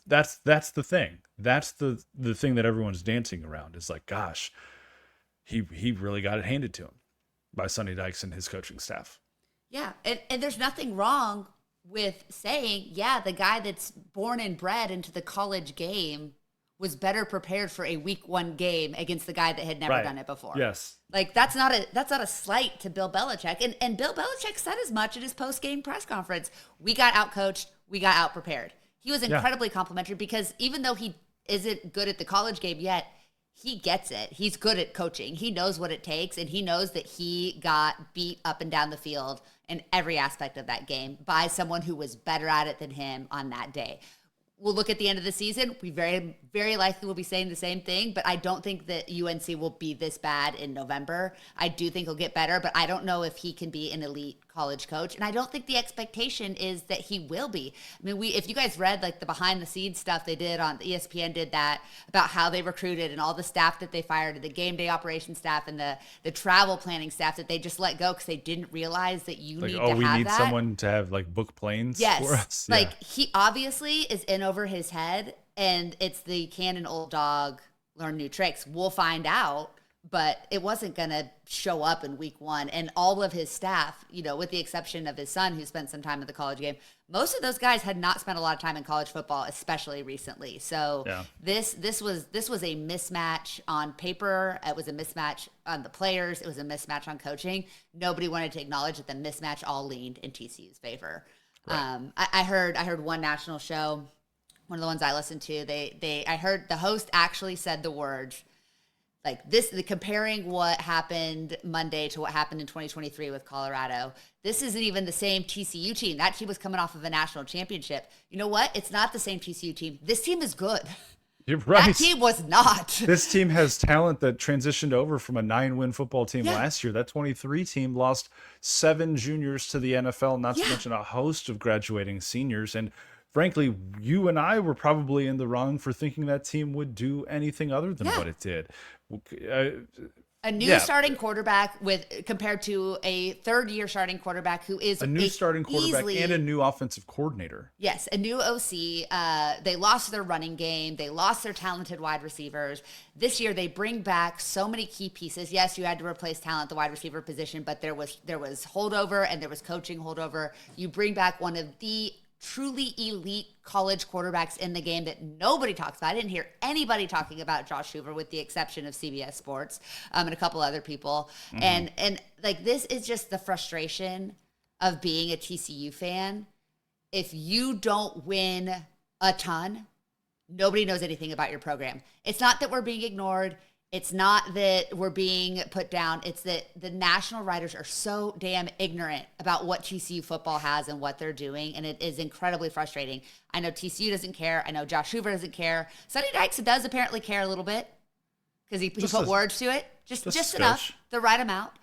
thing. That's the thing that everyone's dancing around. Is like, gosh, he really got it handed to him by Sonny Dykes and his coaching staff. Yeah, and there's nothing wrong with saying, yeah, the guy that's born and bred into the college game was better prepared for a week 1 game against the guy that had never Right. done it before. Yes. Like that's not a slight to Bill Belichick. And Bill Belichick said as much at his post game press conference. We got out coached, we got out prepared. He was Yeah. incredibly complimentary because even though he isn't good at the college game yet, he gets it. He's good at coaching. He knows what it takes, and he knows that he got beat up and down the field in every aspect of that game by someone who was better at it than him on that day. We'll look at the end of the season. We very, very likely will be saying the same thing, but I don't think that UNC will be this bad in November. I do think he'll get better, but I don't know if he can be an elite college coach. And I don't think the expectation is that he will be. I mean, if you guys read like the behind the scenes stuff they did on ESPN did that about how they recruited and all the staff that they fired, the game day operations staff and the travel planning staff that they just let go because they didn't realize that you Like, need oh, to we have need that. someone to have like book planes for Yes. us. Yeah. Like he obviously is in over his head and it's the canon old dog learn new tricks. We'll find out, but it wasn't going to show up in week 1 and all of his staff, with the exception of his son who spent some time at the college game. Most of those guys had not spent a lot of time in college football, especially recently. So Yeah. this was a mismatch on paper. It was a mismatch on the players. It was a mismatch on coaching. Nobody wanted to acknowledge that the mismatch all leaned in TCU's favor. Right. I heard one national show, one of the ones I listened to. I heard the host actually said the words like this, the comparing what happened Monday to what happened in 2023 with Colorado. This isn't even the same TCU team. That team was coming off of a national championship. You know what? It's not the same TCU team. This team is good. You're right. That team was not. This team has talent that transitioned over from a 9-win football team Yeah. last year. That 23 team lost 7 juniors to the NFL, not to Yeah. mention a host of graduating seniors. And frankly, you and I were probably in the wrong for thinking that team would do anything other than Yeah. what it did. A new Yeah. starting quarterback compared to a third-year starting quarterback who is A new starting quarterback easily, and a new offensive coordinator. yes, a new OC. They lost their running game. They lost their talented wide receivers. This year, they bring back so many key pieces. Yes, you had to replace talent at the wide receiver position, but there was holdover and there was coaching holdover. You bring back one of the truly elite college quarterbacks in the game that nobody talks about. I didn't hear anybody talking about Josh Hoover with the exception of CBS Sports and a couple other people. And like this is just the frustration of being a TCU fan. If you don't win a ton, nobody knows anything about your program. It's not that we're being ignored. It's not that we're being put down. It's that the national writers are so damn ignorant about what TCU football has and what they're doing, and it is incredibly frustrating. I know TCU doesn't care. I know Josh Hoover doesn't care. Sonny Dykes does apparently care a little bit because he put words to it, just a enough, skosh. the right amount.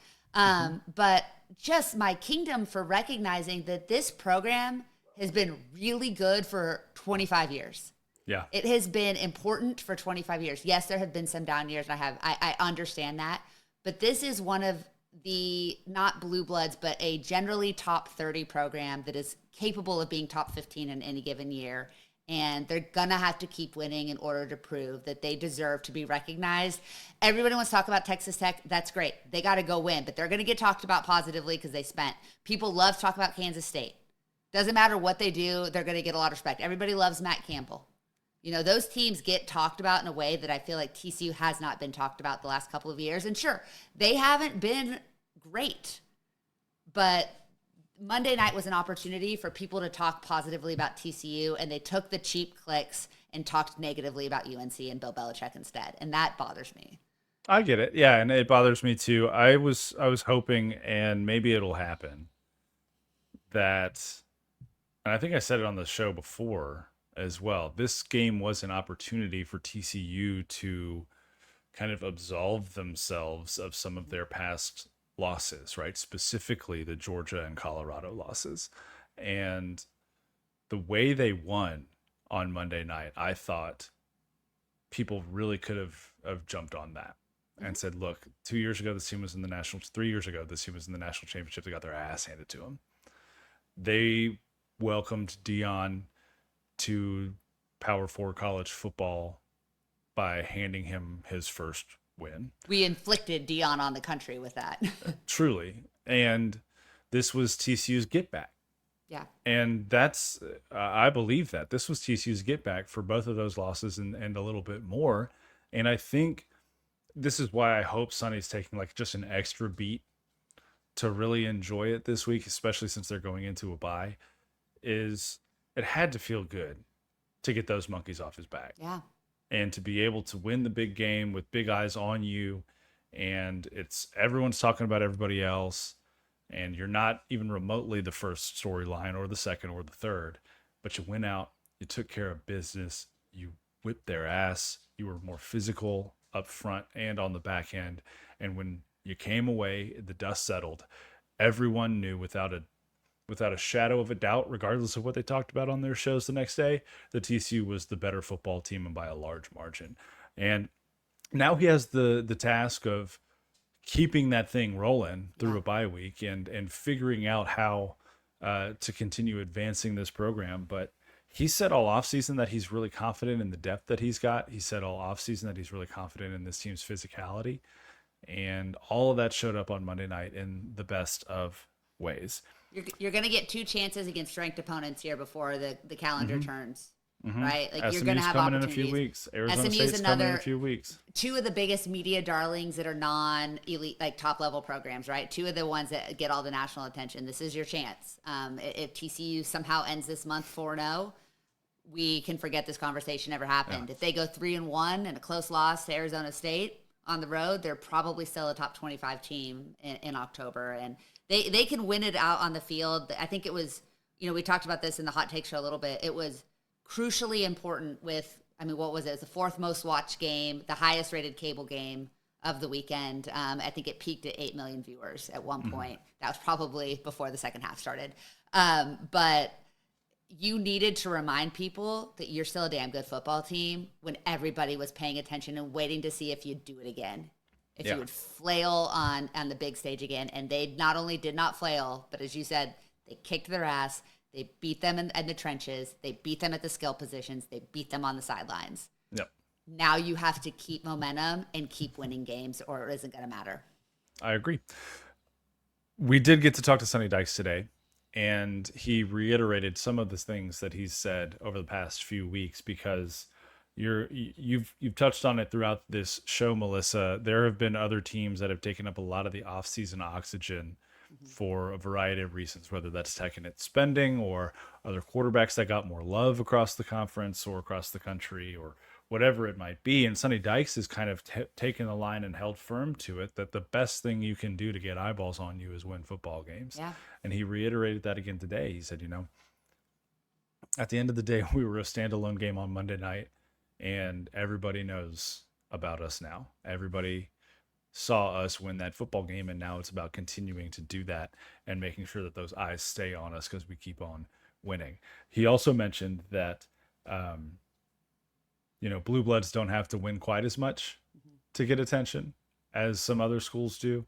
But just my kingdom for recognizing that this program has been really good for 25 years. Yeah. It has been important for 25 years. Yes, there have been some down years, and I understand that. But this is one of the, not blue bloods, but a generally top 30 program that is capable of being top 15 in any given year. And they're going to have to keep winning in order to prove that they deserve to be recognized. Everybody wants to talk about Texas Tech. That's great. They got to go win, but they're going to get talked about positively because they spent. People love to talk about Kansas State. Doesn't matter what they do, they're going to get a lot of respect. Everybody loves Matt Campbell. You know, those teams get talked about in a way that I feel like TCU has not been talked about the last couple of years. And sure, they haven't been great, but Monday night was an opportunity for people to talk positively about TCU, and they took the cheap clicks and talked negatively about UNC and Bill Belichick instead. And that bothers me. I get it. Yeah, and it bothers me too. I was hoping, and maybe it'll happen, that, and I think I said it on the show before as well. This game was an opportunity for TCU to kind of absolve themselves of some of their past losses, right? Specifically the Georgia and Colorado losses. And the way they won on Monday night, I thought people really could have jumped on that and said, look, 2 years ago, this team was in the national, 3 years ago, this team was in the national championship. They got their ass handed to them. They welcomed Dion to Power Four college football by handing him his first win. We inflicted Dion on the country with that. Truly. And this was TCU's get back. Yeah. And that's, I believe that this was TCU's get back for both of those losses and a little bit more. And I think this is why I hope Sonny's taking like just an extra beat to really enjoy it this week, especially since they're going into a bye, is it had to feel good to get those monkeys off his back. Yeah. And to be able to win the big game with big eyes on you. And it's everyone's talking about everybody else. And you're not even remotely the first storyline or the second or the third, but you went out, you took care of business, you whipped their ass, you were more physical up front and on the back end. And when you came away, the dust settled. Everyone knew without a shadow of a doubt, regardless of what they talked about on their shows the next day, that TCU was the better football team and by a large margin. And now he has the task of keeping that thing rolling through a bye week and figuring out how to continue advancing this program. But he said all offseason that he's really confident in the depth that he's got. He said all offseason that he's really confident in this team's physicality. And all of that showed up on Monday night in the best of ways. You're going to get two chances against ranked opponents here before the calendar turns, right? Like SMU's you're going to have coming in a opportunities. few weeks. Arizona SMU's State's coming in another a few weeks. two of the biggest media darlings that are non-elite, like top level programs, right? Two of the ones that get all the national attention. This is your chance. If TCU somehow ends this month 4-0, we can forget this conversation ever happened. If they go 3-1 and a close loss to Arizona State on the road, they're probably still a top 25 team in October. And they can win it out on the field. I think it was, we talked about this in the Hot Take Show a little bit. It was crucially important with, what was it? It was the fourth most watched game, the highest rated cable game of the weekend. I think it peaked at 8 million viewers at one point. That was probably before the second half started. But you needed to remind people that you're still a damn good football team when everybody was paying attention and waiting to see if you'd do it again. If you would flail on the big stage again. And they not only did not flail, but as you said, they kicked their ass. They beat them in the trenches. They beat them at the skill positions. They beat them on the sidelines. Yep. Now you have to keep momentum and keep winning games or it isn't going to matter. I agree. We did get to talk to Sonny Dykes today, and he reiterated some of the things that he's said over the past few weeks because you've touched on it throughout this show, Melissa. There have been other teams that have taken up a lot of the offseason oxygen for a variety of reasons, whether that's taking it spending or other quarterbacks that got more love across the conference or across the country or whatever it might be. And Sonny Dykes has kind of taken the line and held firm to it that the best thing you can do to get eyeballs on you is win football games. Yeah. And he reiterated that again today. He said, at the end of the day, we were a standalone game on Monday night, and everybody knows about us now. Everybody saw us win that football game, and now it's about continuing to do that and making sure that those eyes stay on us because we keep on winning. He also mentioned that Blue Bloods don't have to win quite as much to get attention as some other schools do,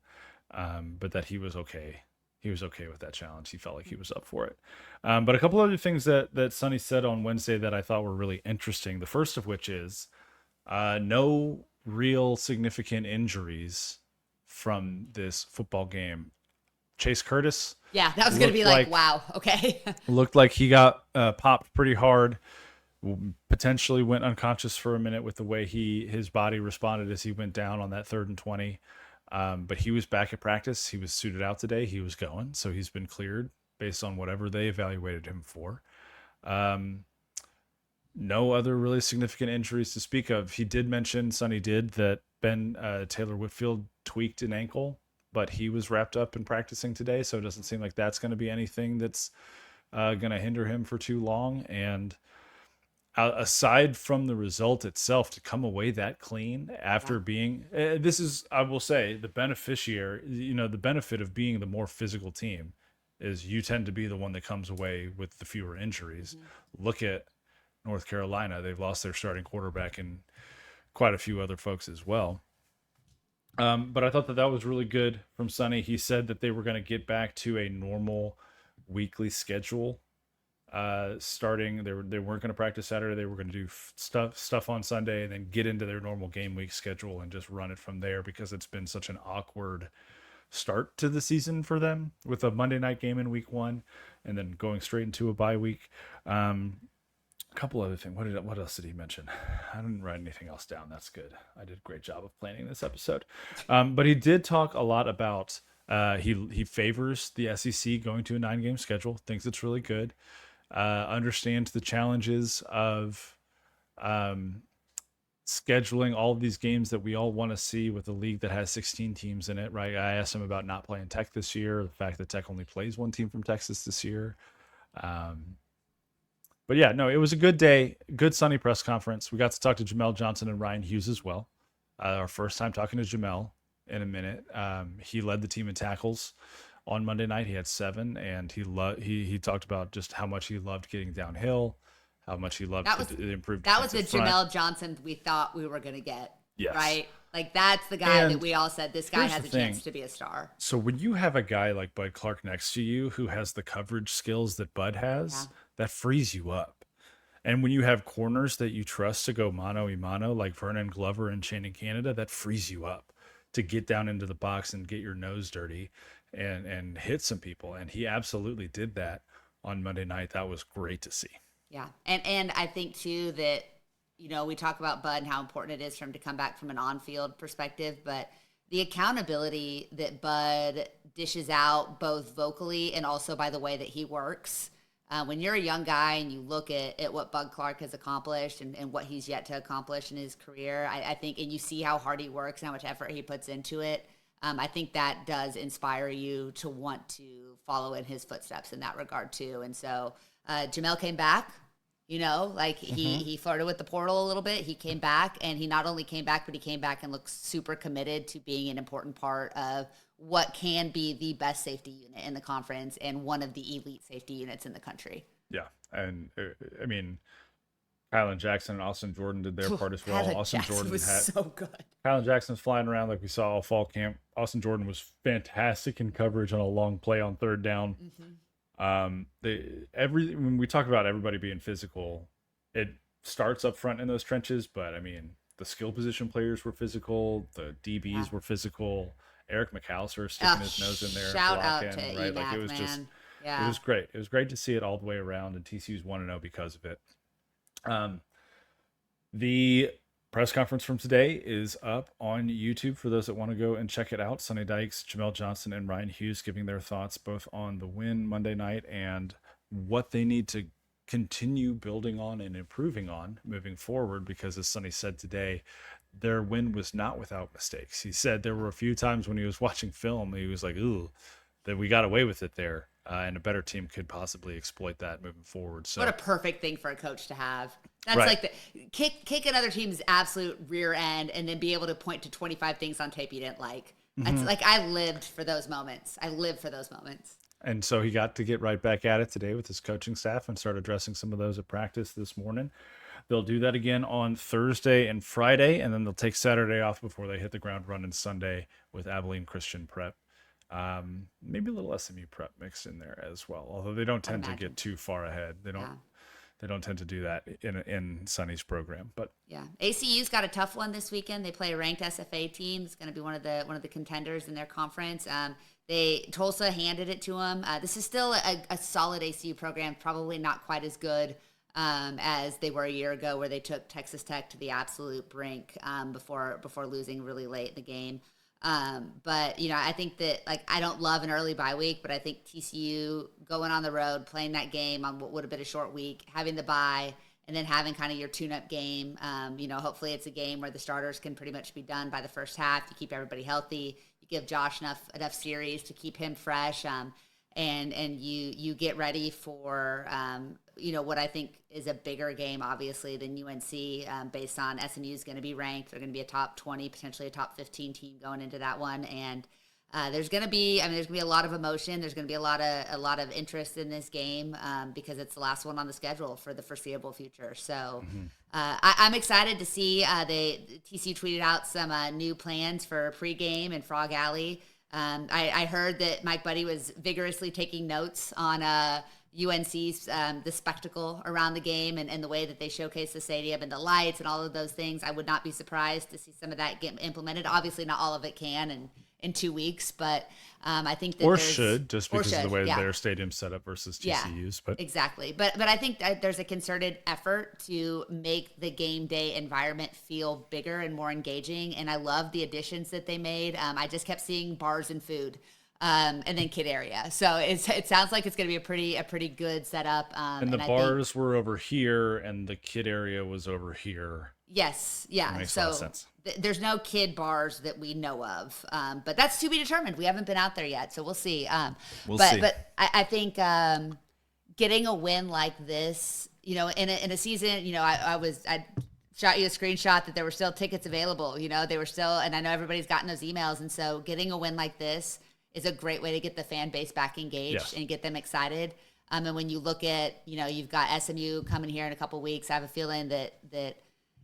but that he was okay. He was okay with that challenge. He felt like he was up for it. But a couple other things that Sonny said on Wednesday that I thought were really interesting. The first of which is no real significant injuries from this football game. Chase Curtis Yeah, that was going to looked be like, like wow, okay. looked like he got popped pretty hard. Potentially went unconscious for a minute with the way his body responded as he went down on that 3rd and 20. But he was back at practice. He was suited out today. He was going, so he's been cleared based on whatever they evaluated him for. No other really significant injuries to speak of. He did mention, Sonny did, that Ben Taylor Whitfield tweaked an ankle, but he was wrapped up in practicing today, so it doesn't seem like that's going to be anything that's going to hinder him for too long. And aside from the result itself, to come away that clean Yeah. after being this is, I will say, the beneficiary, the benefit of being the more physical team is you tend to be the one that comes away with the fewer injuries. Look at North Carolina. They've lost their starting quarterback and quite a few other folks as well. But I thought that was really good from Sonny. He said that they were going to get back to a normal weekly schedule starting. They weren't going to practice Saturday. They were going to do stuff on Sunday and then get into their normal game week schedule and just run it from there, because it's been such an awkward start to the season for them with a Monday night game in week 1 and then going straight into a bye week. A couple other things. What else did he mention? I didn't write anything else down. That's good. I did a great job of planning this episode. But he did talk a lot about he favors the SEC going to a 9-game schedule. Thinks it's really good. Understands the challenges of scheduling all of these games that we all want to see with a league that has 16 teams in it, right? I asked him about not playing Tech this year, the fact that Tech only plays one team from Texas this year. But yeah, no, it was a good day, good Sunny press conference. We got to talk to Jamel Johnson and Ryan Hughes as well. Our first time talking to Jamel in a minute. He led the team in tackles on Monday night. He had 7, and he talked about just how much he loved getting downhill, how much he loved the improved. That was the front. Jamel Johnson we thought we were going to get. Yes. Right? Like, that's the guy And that we all said, this guy has a chance to be a star. So when you have a guy like Bud Clark next to you who has the coverage skills that Bud has, that frees you up. And when you have corners that you trust to go mano a mano, like Vernon Glover and Shannon Canada, that frees you up to get down into the box and get your nose dirty and hit some people. And he absolutely did that on Monday night. That was great to see. Yeah. And I think too that, we talk about Bud and how important it is for him to come back from an on-field perspective, but the accountability that Bud dishes out both vocally and also by the way that he works. When you're a young guy and you look at what Bud Clark has accomplished and what he's yet to accomplish in his career, I think, and you see how hard he works and how much effort he puts into it, I think that does inspire you to want to follow in his footsteps in that regard too. And so Jamel came back, he flirted with the portal a little bit. He came back, and he not only came back, but he came back and looked super committed to being an important part of what can be the best safety unit in the conference and one of the elite safety units in the country. Yeah. And I mean, Kylan Jackson and Austin Jordan did their part as well. Kylan Austin Jackson Jordan was so good. Kylan Jackson's flying around like we saw all fall camp. Austin Jordan was fantastic in coverage on a long play on 3rd down. When we talk about everybody being physical, it starts up front in those trenches, but I mean, the skill position players were physical, the DBs were physical. Eric McAllister sticking his nose in there, shout blocking, out to right? EMAC, Like, it was man. just, Yeah. it was great. It was great to see it all the way around, and TCU's 1-0 because of it. The press conference from today is up on YouTube for those that want to go and check it out. Sonny Dykes, Jamel Johnson, and Ryan Hughes giving their thoughts both on the win Monday night and what they need to continue building on and improving on moving forward, because as Sonny said today, their win was not without mistakes. He said there were a few times when he was watching film, he was like, ooh, that we got away with it there. And a better team could possibly exploit that moving forward. So what a perfect thing for a coach to have. That's right. like the kick another team's absolute rear end and then be able to point to 25 things on tape you didn't like. That's like, I lived for those moments. And so he got to get right back at it today with his coaching staff and start addressing some of those at practice this morning. They'll do that again on Thursday and Friday, and then they'll take Saturday off before they hit the ground running Sunday with Abilene Christian Prep. Maybe a little SMU Prep mixed in there as well, although they don't I'd tend to imagine. get too far ahead. Yeah. They don't tend to do that in Sonny's program. But Yeah, ACU's got a tough one this weekend. They play a ranked SFA team. It's going to be one of the contenders in their conference. Tulsa handed it to them. This is still a solid ACU program, probably not quite as good as they were a year ago, where they took Texas Tech to the absolute brink before losing really late in the game. But I think that, like, I don't love an early bye week, but I think TCU going on the road, playing that game on what would have been a short week, having the bye, and then having kind of your tune-up game. Hopefully it's a game where the starters can pretty much be done by the first half. You keep everybody healthy. You give Josh enough series to keep him fresh. And you get ready for what I think is a bigger game, obviously, than UNC, based on SMU is going to be ranked. They're going to be a top 20, potentially a top 15 team going into that one, and there's going to be a lot of emotion. There's going to be a lot of interest in this game because it's the last one on the schedule for the foreseeable future. So I'm excited to see TCU tweeted out some new plans for pregame and Frog Alley. I heard that Mike Buddy was vigorously taking notes on UNC's the spectacle around the game and the way that they showcase the stadium and the lights and all of those things. I would not be surprised to see some of that get implemented. Obviously, not all of it can in 2 weeks, but I think that just because of the way their stadium's set up versus TCU's. But exactly. But I think that there's a concerted effort to make the game day environment feel bigger and more engaging. And I love the additions that they made. I just kept seeing bars and food, and then kid area. So it sounds like it's going to be a pretty good setup. And the bars were over here, and the kid area was over here. Yes, yeah. That makes a lot of sense. There's no kid bars that we know of, but that's to be determined. We haven't been out there yet, so we'll see. We'll see. But I think getting a win like this, in a season, I shot you a screenshot that there were still tickets available. They were still, and I know everybody's gotten those emails, and so getting a win like this is a great way to get the fan base back engaged and get them excited. And when you look at, you've got SMU coming here in a couple weeks, I have a feeling that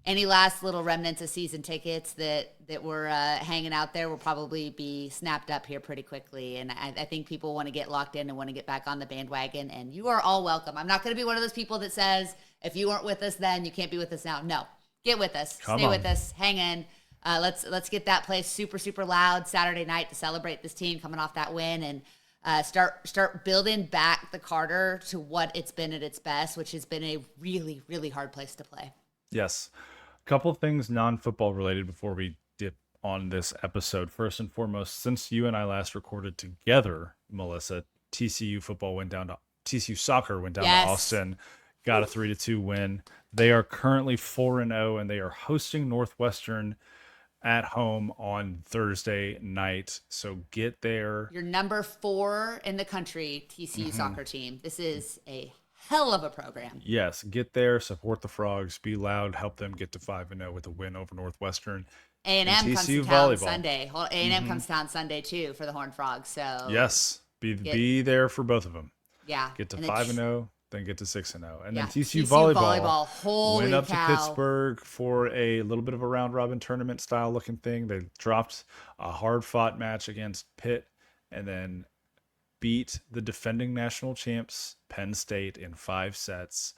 any last little remnants of season tickets that were hanging out there will probably be snapped up here pretty quickly. And I think people want to get locked in and want to get back on the bandwagon. And you are all welcome. I'm not going to be one of those people that says, if you weren't with us then, you can't be with us now. No, get with us. Stay with us. Hang in. Let's get that place super, super loud Saturday night to celebrate this team coming off that win and start building back the Carter to what it's been at its best, which has been a really, really hard place to play. Yes. Couple of things non-football related before we dip on this episode. First and foremost, since you and I last recorded together, Melissa, TCU soccer went down to Austin, got a 3-2 win. They are currently 4-0, and they are hosting Northwestern at home on Thursday night. So get there. You're number 4 in the country, TCU soccer team. This is a hell of a program. Yes, get there, support the Frogs, be loud, help them get to 5-0 with a win over Northwestern. A&M comes to town Sunday. Well, A&M comes to town Sunday too for the Horned Frogs. So yes, be there for both of them. Yeah, get to 5-0, then get to 6-0, and then TCU volleyball went up to Pittsburgh for a little bit of a round robin tournament style looking thing. They dropped a hard fought match against Pitt, and then beat the defending national champs Penn State in 5 sets.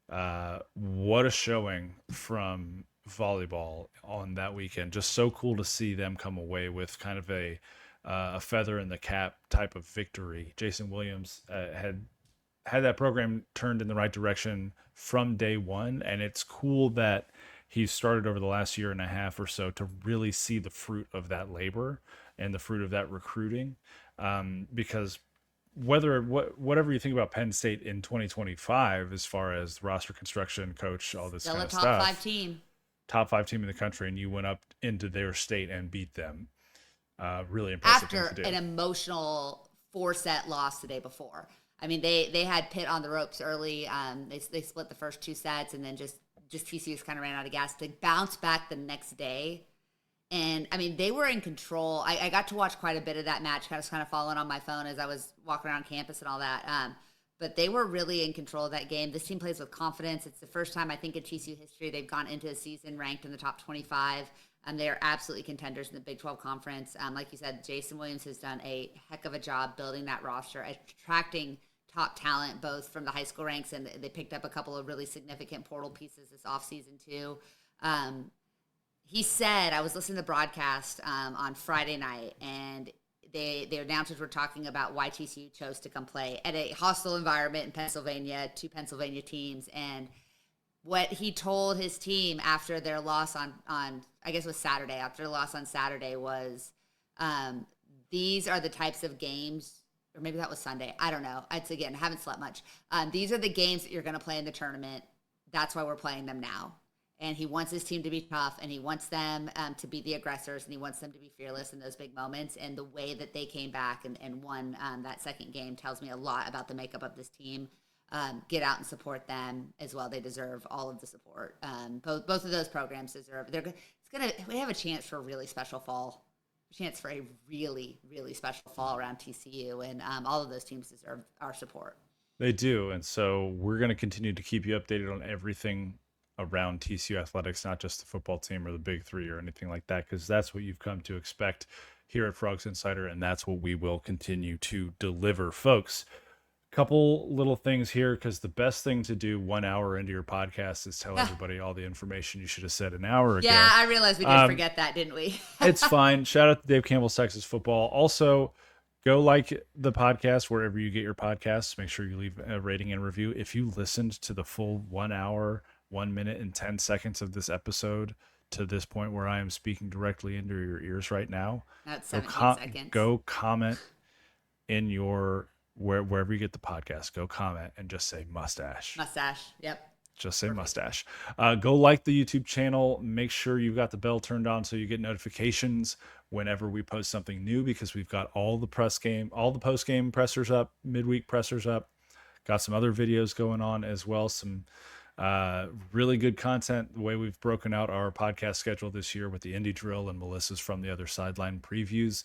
What a showing from volleyball on that weekend. Just so cool to see them come away with kind of a feather in the cap type of victory. Jason Williams had that program turned in the right direction from day one, and it's cool that he's started over the last year and a half or so to really see the fruit of that labor and the fruit of that recruiting. Because whatever you think about Penn State in 2025, as far as roster construction, coach, all this still kind of top stuff, 5 team, top 5 team in the country, and you went up into their state and beat them. Really impressive after an emotional 4-set loss the day before. I mean, they had Pitt on the ropes early. They split the first 2 sets, and then just TCU kind of ran out of gas to bounce back the next day. And I mean, they were in control. I got to watch quite a bit of that match, kind of following on my phone as I was walking around campus and all that. but they were really in control of that game. This team plays with confidence. It's the first time I think in TCU history they've gone into a season ranked in the top 25. They are absolutely contenders in the Big 12 conference. Like you said, Jason Williams has done a heck of a job building that roster, attracting top talent both from the high school ranks, and they picked up a couple of really significant portal pieces this offseason too. He said, I was listening to the broadcast on Friday night, and the announcers were talking about why TCU chose to come play at a hostile environment in Pennsylvania, two Pennsylvania teams, and what he told his team after their loss on I guess it was Saturday, after the loss on Saturday was, these are the types of games, or maybe that was Sunday. I don't know. It's again, I haven't slept much. These are the games that you're going to play in the tournament. That's why we're playing them now. And he wants his team to be tough, and he wants them to be the aggressors, and he wants them to be fearless in those big moments. And the way that they came back and won that second game tells me a lot about the makeup of this team. Get out and support them as well. They deserve all of the support. Both of those programs deserve. We have a chance for a really special fall. A chance for a really, really special fall around TCU, and all of those teams deserve our support. They do, and so we're going to continue to keep you updated on everything around TCU athletics, not just the football team or the Big Three or anything like that, because that's what you've come to expect here at Frogs Insider, and that's what we will continue to deliver, folks. Couple little things here, because the best thing to do 1 hour into your podcast is tell everybody all the information you should have said an hour ago. Yeah, I realized we did forget that, didn't we? It's fine. Shout out to Dave Campbell's Texas Football. Also, go like the podcast wherever you get your podcasts. Make sure you leave a rating and review. If you listened to the full 1 hour, 1 minute and 10 seconds of this episode to this point where I am speaking directly into your ears right now, that's 17 seconds. Go comment in your wherever you get the podcast. Go comment and just say mustache. Mustache. Yep. Just say mustache. Go like the YouTube channel. Make sure you've got the bell turned on so you get notifications whenever we post something new, because we've got all the post game pressers up, midweek pressers up. Got some other videos going on as well. Some really good content. The way we've broken out our podcast schedule this year with the Indie Drill and Melissa's From the Other Sideline previews.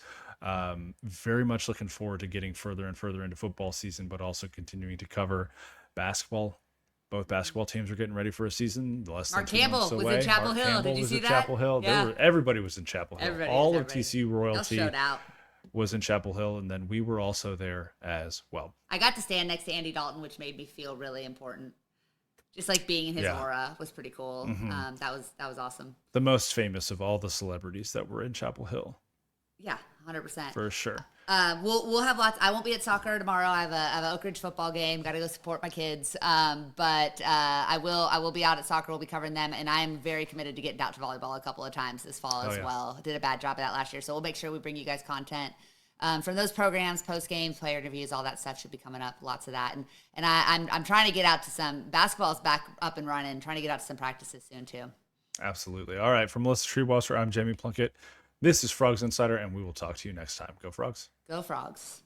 Very much looking forward to getting further and further into football season, but also continuing to cover basketball. Both basketball teams are getting ready for a season. Mark Campbell was in Chapel Hill. Did you see that? Chapel Hill. Yeah. Everybody was in Chapel Hill. All of TCU royalty out. was in Chapel Hill, and then we were also there as well. I got to stand next to Andy Dalton, which made me feel really important. Just like being in his aura was pretty cool. Mm-hmm. That was awesome. The most famous of all the celebrities that were in Chapel Hill. Yeah, 100%. For sure. We'll have lots. I won't be at soccer tomorrow. I have an Oak Ridge football game. Got to go support my kids. But I will be out at soccer. We'll be covering them, and I am very committed to getting out to volleyball a couple of times this fall as well. Did a bad job of that last year, so we'll make sure we bring you guys content from those programs, post games, player interviews, all that stuff should be coming up. Lots of that, and I'm trying to get out to some basketball's back up and running. Trying to get out to some practices soon too. Absolutely. All right, from Melissa Treebwasser, I'm Jamie Plunkett. This is Frogs Insider, and we will talk to you next time. Go Frogs. Go Frogs.